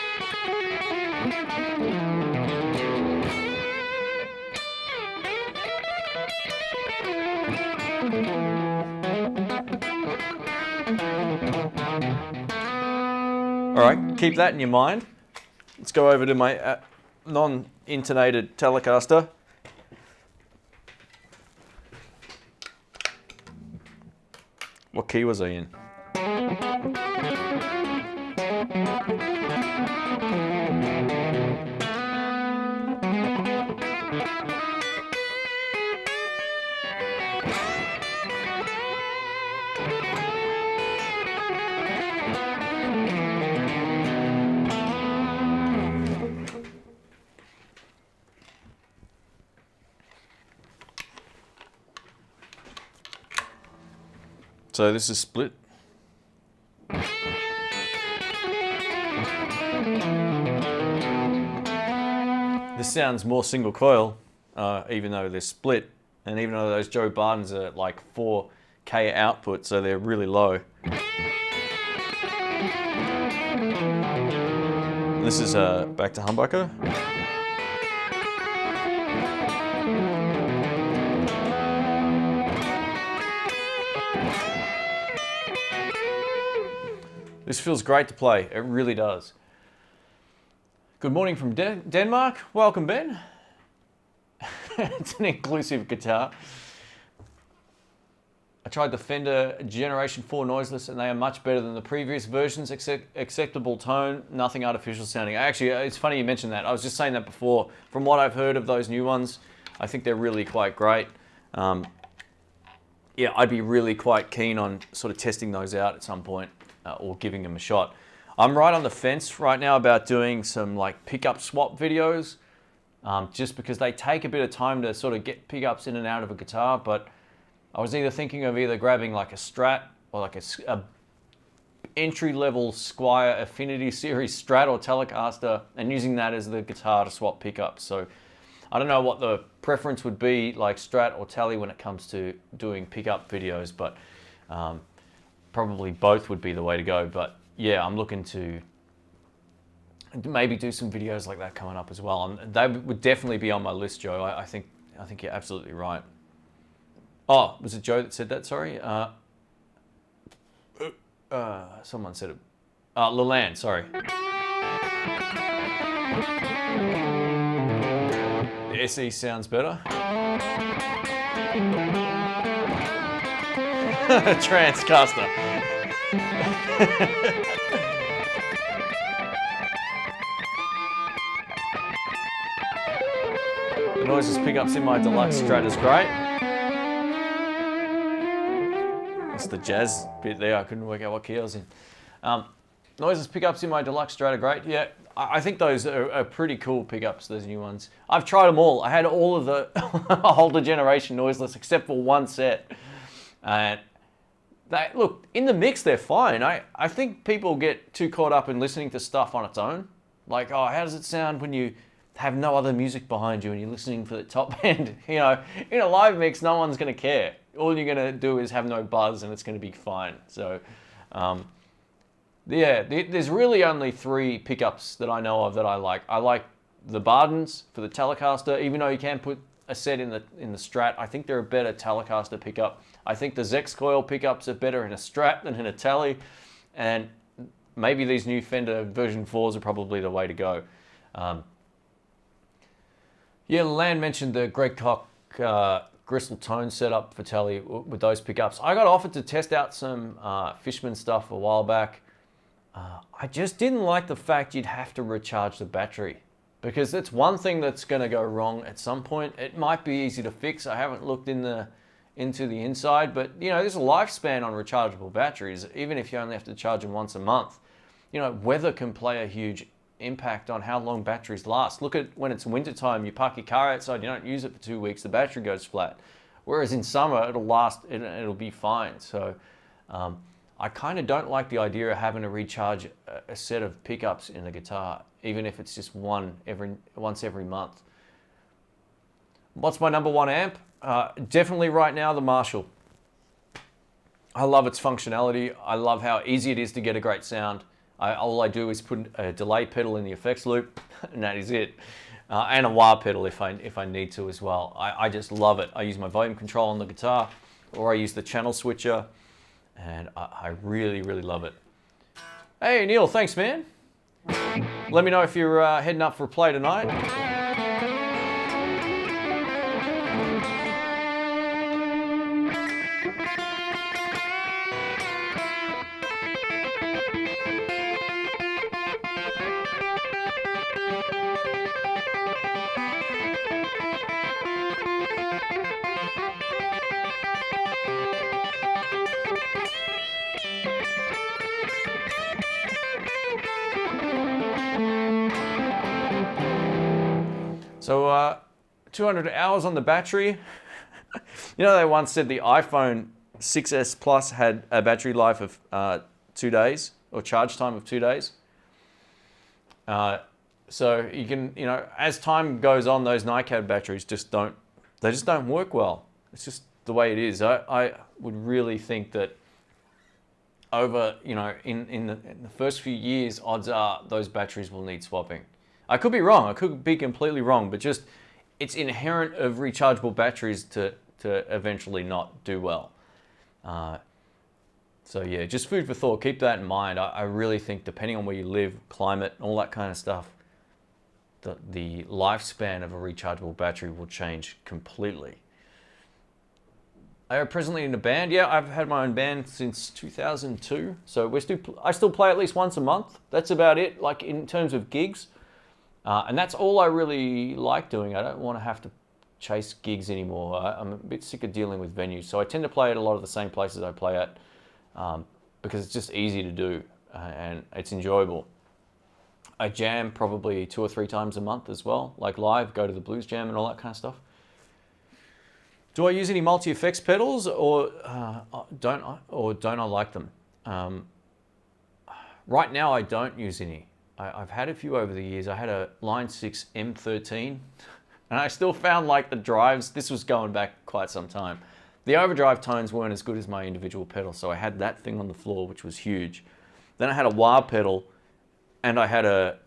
all right, keep that in your mind. Let's go over to my non-intonated Telecaster. What key was I in? So this is split. This sounds more single coil, even though they're split, and even though those Joe Bardens are like 4K output, so they're really low. This is back to humbucker. This feels great to play, it really does. Good morning from Denmark, welcome Ben. It's an inclusive guitar. I tried the Fender Generation 4 noiseless and they are much better than the previous versions, acceptable tone, nothing artificial sounding. Actually, it's funny you mentioned that. I was just saying that before. From what I've heard of those new ones, I think they're really quite great. Yeah, I'd be really quite keen on sort of testing those out at some point. Or giving them a shot. I'm right on the fence right now about doing some like pickup swap videos, just because they take a bit of time to sort of get pickups in and out of a guitar. But I was either thinking of grabbing like a Strat or like a entry-level Squier Affinity Series Strat or Telecaster and using that as the guitar to swap pickups. So I don't know what the preference would be, like Strat or Tele, when it comes to doing pickup videos, but probably both would be the way to go. But yeah, I'm looking to maybe do some videos like that coming up as well. And they would definitely be on my list, Joe. I think you're absolutely right. Oh, was it Joe that said that? Sorry. Someone said it. Leland, sorry. The SE sounds better. Transcaster. The noises pickups in my Deluxe Strat is great. It's the jazz bit there. I couldn't work out what key I was in. Noises pickups in my Deluxe Strat are great. Yeah, I think those are pretty cool pickups, those new ones. I've tried them all. I had all of the older generation noiseless except for one set. And look, in the mix, they're fine. I think people get too caught up in listening to stuff on its own. Like, oh, how does it sound when you have no other music behind you and you're listening for the top end? You know, in a live mix, no one's going to care. All you're going to do is have no buzz and it's going to be fine. So, yeah, there's really only 3 pickups that I know of that I like. I like the Bardens for the Telecaster, even though you can put a set in the Strat, I think they're a better Telecaster pickup. I think the Zex coil pickups are better in a Strat than in a Tele, and maybe these new Fender version 4s are probably the way to go. Yeah, Land mentioned the Greg Koch Gristle tone setup for Tele with those pickups. I got offered to test out some Fishman stuff a while back. I just didn't like the fact you'd have to recharge the battery, because it's one thing that's going to go wrong at some point. It might be easy to fix. I haven't looked into the inside, but you know, there's a lifespan on rechargeable batteries, even if you only have to charge them once a month. You know, weather can play a huge impact on how long batteries last. Look at when it's wintertime, you park your car outside, you don't use it for 2 weeks, the battery goes flat. Whereas in summer, it'll be fine. So I kind of don't like the idea of having to recharge a set of pickups in a guitar, even if it's just once every month. What's my number one amp? Definitely right now, the Marshall. I love its functionality. I love how easy it is to get a great sound. All I do is put a delay pedal in the effects loop, and that is it. And a wah pedal if I need to as well. I just love it. I use my volume control on the guitar, or I use the channel switcher, and I really, really love it. Hey Neil, thanks man. Let me know if you're heading up for a play tonight. So 200 hours on the battery. You know, they once said the iPhone 6S Plus had a battery life of 2 days, or charge time of 2 days. So you can, you know, as time goes on, those NiCad batteries just don't work well. It's just the way it is. I would really think that over, you know, in the first few years, odds are those batteries will need swapping. I could be wrong. I could be completely wrong, but just it's inherent of rechargeable batteries to eventually not do well. So yeah, just food for thought. Keep that in mind. I really think depending on where you live, climate, all that kind of stuff, the lifespan of a rechargeable battery will change completely. I am presently in a band. Yeah, I've had my own band since 2002. So I still play at least once a month. That's about it, like in terms of gigs. And that's all I really like doing. I don't want to have to chase gigs anymore. I'm a bit sick of dealing with venues. So I tend to play at a lot of the same places I play at because it's just easy to do and it's enjoyable. I jam probably 2 or 3 times a month as well, like live, go to the blues jam and all that kind of stuff. Do I use any multi-effects pedals or don't I like them? Right now I don't use any. I've had a few over the years. I had a Line 6 M13 and I still found like the drives, this was going back quite some time. The overdrive tones weren't as good as my individual pedals, so I had that thing on the floor, which was huge. Then I had a wah pedal and I had a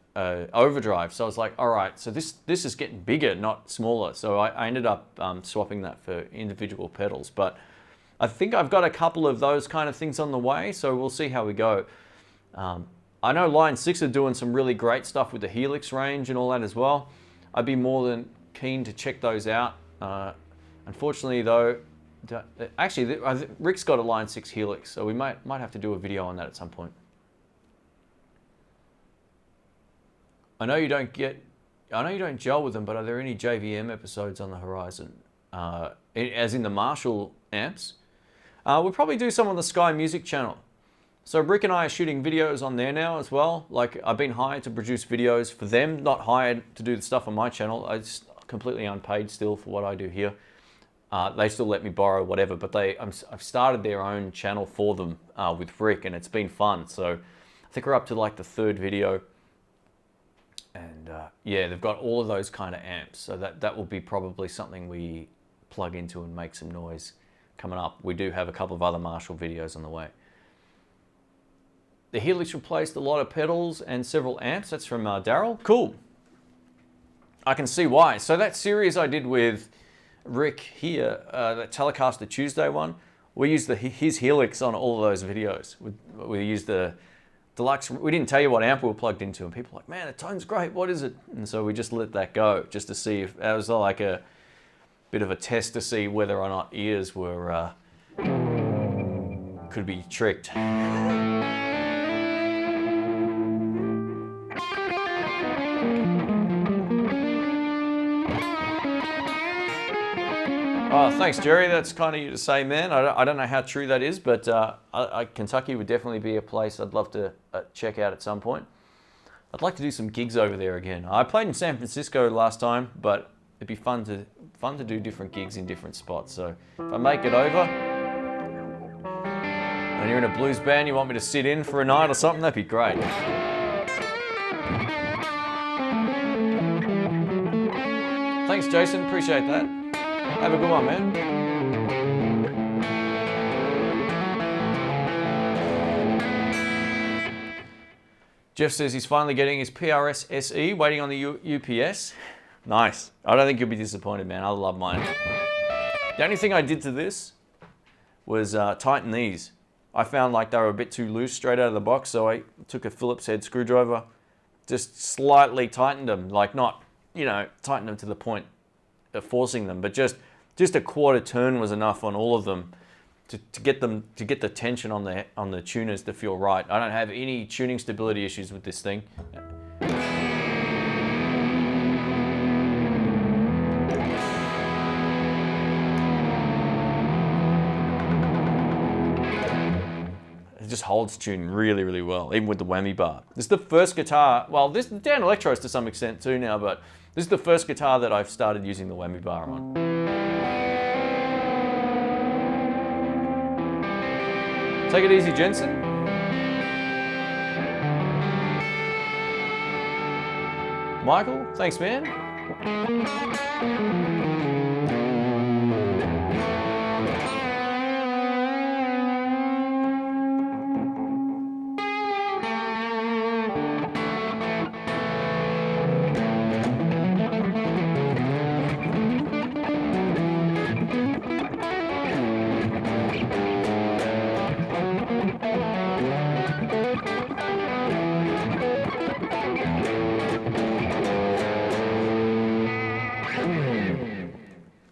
overdrive, so I was like, all right, so this is getting bigger, not smaller. So I ended up swapping that for individual pedals, but I think I've got a couple of those kind of things on the way, so we'll see how we go. I know Line 6 are doing some really great stuff with the Helix range and all that as well. I'd be more than keen to check those out. Unfortunately though, actually Rick's got a Line 6 Helix, so we might have to do a video on that at some point. I know you don't gel with them, but are there any JVM episodes on the horizon? As in the Marshall amps? We'll probably do some on the Sky Music channel. So Rick and I are shooting videos on there now as well. Like I've been hired to produce videos for them, not hired to do the stuff on my channel. It's completely unpaid still for what I do here. They still let me borrow whatever, but I've started their own channel for them with Rick, and it's been fun. So I think we're up to like the 3rd video. And yeah, they've got all of those kind of amps. So that will be probably something we plug into and make some noise coming up. We do have a couple of other Marshall videos on the way. The Helix replaced a lot of pedals and several amps. That's from Daryl. Cool. I can see why. So that series I did with Rick here, that Telecaster Tuesday one, we used his Helix on all of those videos. We used the Deluxe. We didn't tell you what amp we were plugged into, and people were like, man, the tone's great, what is it? And so we just let that go, just to see if that was like a bit of a test to see whether or not ears were, could be tricked. Oh, thanks, Jerry. That's kind of you to say, man. I don't know how true that is, but Kentucky would definitely be a place I'd love to check out at some point. I'd like to do some gigs over there again. I played in San Francisco last time, but it'd be fun to do different gigs in different spots. So if I make it over, and you're in a blues band, you want me to sit in for a night or something, that'd be great. Thanks, Jason. Appreciate that. Have a good one, man. Jeff says he's finally getting his PRS SE, waiting on the UPS. Nice. I don't think you'll be disappointed, man. I love mine. The only thing I did to this was tighten these. I found like they were a bit too loose straight out of the box, so I took a Phillips head screwdriver, just slightly tightened them, like not, tightened them to the point of forcing them, but just a quarter turn was enough on all of them to get the tension on the tuners to feel right. I don't have any tuning stability issues with this thing. It just holds tune really, really well, even with the whammy bar. This is the first guitar, well, this Danelectro is to some extent too now, but this is the first guitar that I've started using the whammy bar on. Take it easy, Jensen. Michael, thanks, man.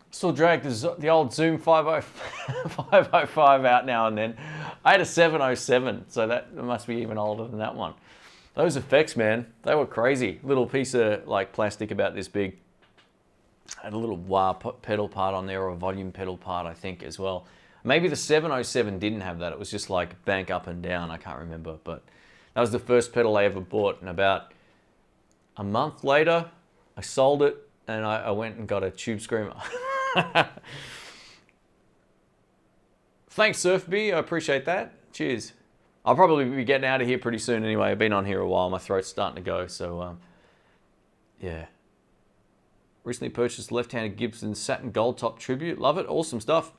Still drag the old Zoom 505 out now and then. I had a 707, so that must be even older than that one. Those effects, man, they were crazy. Little piece of like plastic about this big. Had a little wah pedal part on there, or a volume pedal part, I think, as well. Maybe the 707 didn't have that. It was just like bank up and down. I can't remember, but that was the first pedal I ever bought. And about a month later, I sold it and I went and got a Tube Screamer. Thanks, Surfbee. I appreciate that. Cheers. I'll probably be getting out of here pretty soon anyway. I've been on here a while. My throat's starting to go, so yeah. Recently purchased left-handed Gibson satin gold top tribute. Love it. Awesome stuff.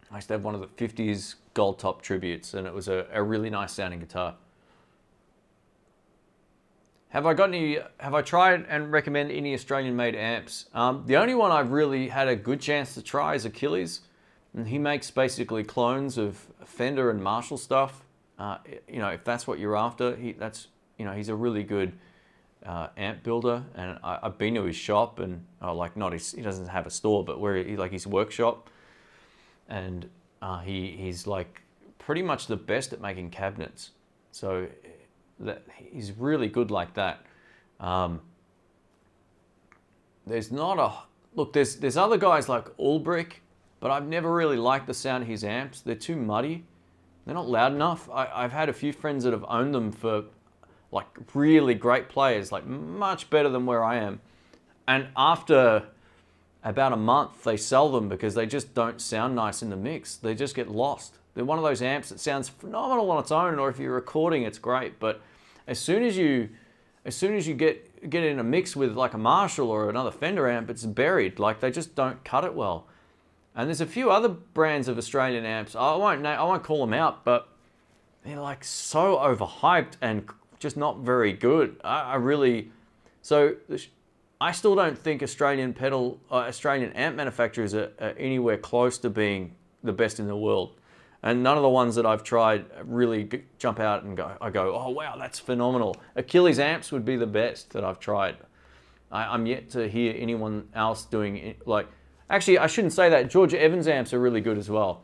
I used to have one of the 50s gold top tributes, and it was a really nice sounding guitar. Have I tried and recommend any Australian-made amps? The only one I've really had a good chance to try is Achilles. And he makes basically clones of Fender and Marshall stuff. If that's what you're after, he's a really good amp builder. And I've been to his shop, and he doesn't have a store, but his workshop. And he's like pretty much the best at making cabinets. So he's really good like that. There's other guys like Ulbrich, but I've never really liked the sound of his amps. They're too muddy. They're not loud enough. I've had a few friends that have owned them for like really great players, like much better than where I am. And after about a month, they sell them because they just don't sound nice in the mix. They just get lost. They're one of those amps that sounds phenomenal on its own, or if you're recording, it's great. But as soon as you get in a mix with like a Marshall or another Fender amp, it's buried. Like they just don't cut it well. And there's a few other brands of Australian amps. I won't call them out, but they're like so overhyped and just not very good. So I still don't think Australian Australian amp manufacturers are anywhere close to being the best in the world. And none of the ones that I've tried really jump out and I go, oh wow, that's phenomenal. Achilles amps would be the best that I've tried. I'm yet to hear anyone else doing it. Like, actually, I shouldn't say that. George Evans amps are really good as well.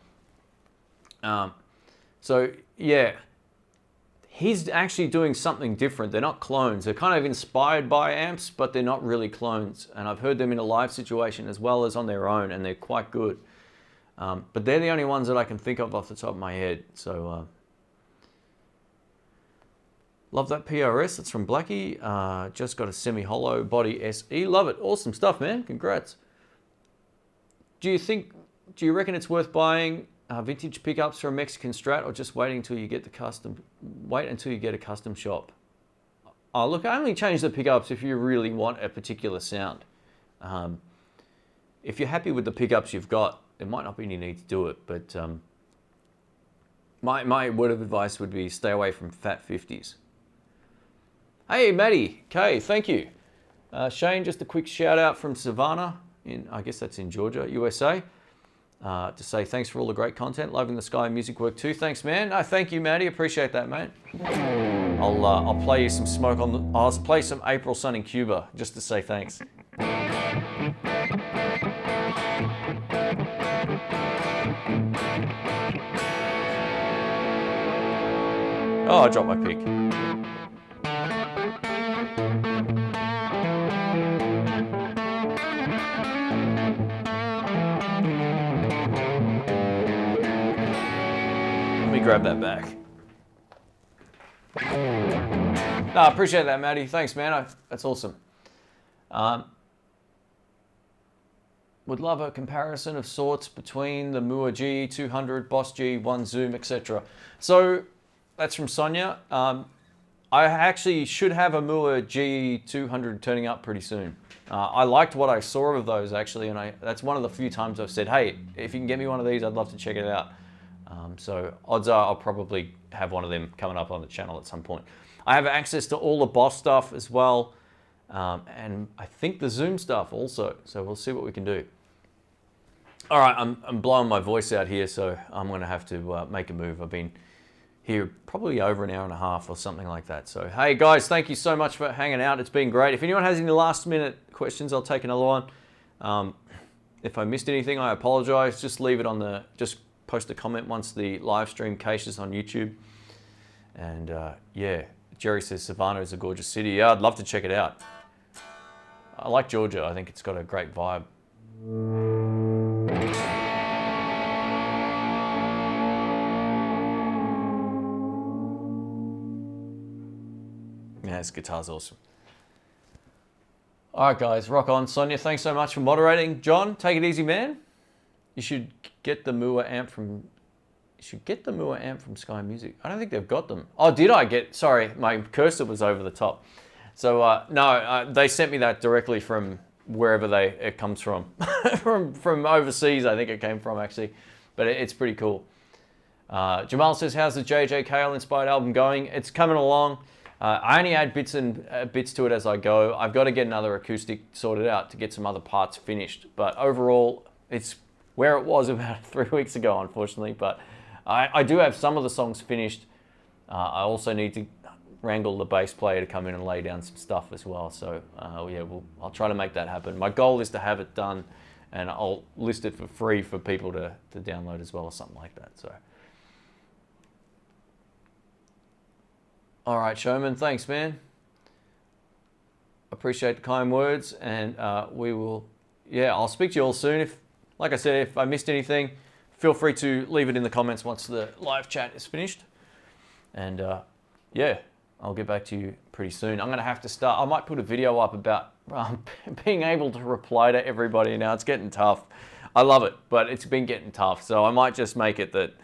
So yeah, he's actually doing something different. They're not clones. They're kind of inspired by amps, but they're not really clones. And I've heard them in a live situation as well as on their own, and they're quite good. But they're the only ones that I can think of off the top of my head. So love that PRS. It's from Blackie. Just got a semi-hollow body SE. Love it. Awesome stuff, man. Congrats. Do you reckon it's worth buying vintage pickups from Mexican Strat, or just wait until you get a custom shop? Oh, look, I only change the pickups if you really want a particular sound. If you're happy with the pickups you've got, there might not be any need to do it, but my word of advice would be stay away from fat 50s. Hey, Maddie, Kay, thank you. Shane, just a quick shout out from Savannah, I guess that's in Georgia, USA, to say thanks for all the great content. Loving the Sky music work too. Thanks, man. No, thank you, Maddie. Appreciate that, mate. I'll play you some smoke I'll play some April Sun in Cuba just to say thanks. Oh, I dropped my pick. Let me grab that back. No, I appreciate that, Maddie. Thanks, man. That's awesome. Would love a comparison of sorts between the Mua G200, Boss G, One Zoom, etc. So that's from Sonia. I actually should have a Mua G200 turning up pretty soon. I liked what I saw of those actually, and that's one of the few times I've said, hey, if you can get me one of these, I'd love to check it out. So odds are I'll probably have one of them coming up on the channel at some point. I have access to all the Boss stuff as well, and I think the Zoom stuff also, so we'll see what we can do. All right, I'm blowing my voice out here, so I'm gonna have to make a move. I've been here probably over an hour and a half or something like that. So, hey guys, thank you so much for hanging out. It's been great. If anyone has any last minute questions, I'll take another one. If I missed anything, I apologize. Just leave it on just post a comment once the live stream caches on YouTube. And yeah, Jerry says Savannah is a gorgeous city. Yeah, I'd love to check it out. I like Georgia. I think it's got a great vibe. Yeah, this guitar's awesome. All right, guys, rock on. Sonia, thanks so much for moderating. John, take it easy, man. You should get the Mua amp from. You should get the Mua amp from Sky Music. I don't think they've got them. Oh, did I get? Sorry, my cursor was over the top. So no, they sent me that directly from wherever it comes from, from overseas. I think it came from actually, but it's pretty cool. Jamal says, how's the JJ Cale inspired album going? It's coming along. I only add bits to it as I go. I've got to get another acoustic sorted out to get some other parts finished. But overall, it's where it was about 3 weeks ago, unfortunately. But I do have some of the songs finished. I also need to wrangle the bass player to come in and lay down some stuff as well. So yeah, I'll try to make that happen. My goal is to have it done, and I'll list it for free for people to download as well, or something like that. So. All right, Showman, thanks, man. Appreciate the kind words, and we will, yeah, I'll speak to you all soon. Like I said, if I missed anything, feel free to leave it in the comments once the live chat is finished. And yeah, I'll get back to you pretty soon. I'm gonna have to start, I might put a video up about being able to reply to everybody now. It's getting tough. I love it, but it's been getting tough. So I might just make it that,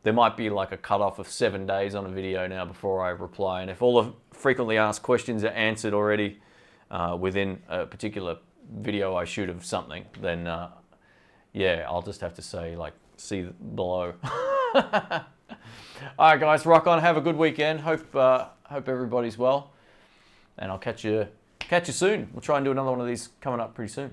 there might be like a cutoff of 7 days on a video now before I reply. And if all the frequently asked questions are answered already within a particular video I shoot of something, then yeah, I'll just have to say like, see below. All right, guys, rock on. Have a good weekend. Hope everybody's well. And I'll catch you catch you soon. We'll try and do another one of these coming up pretty soon.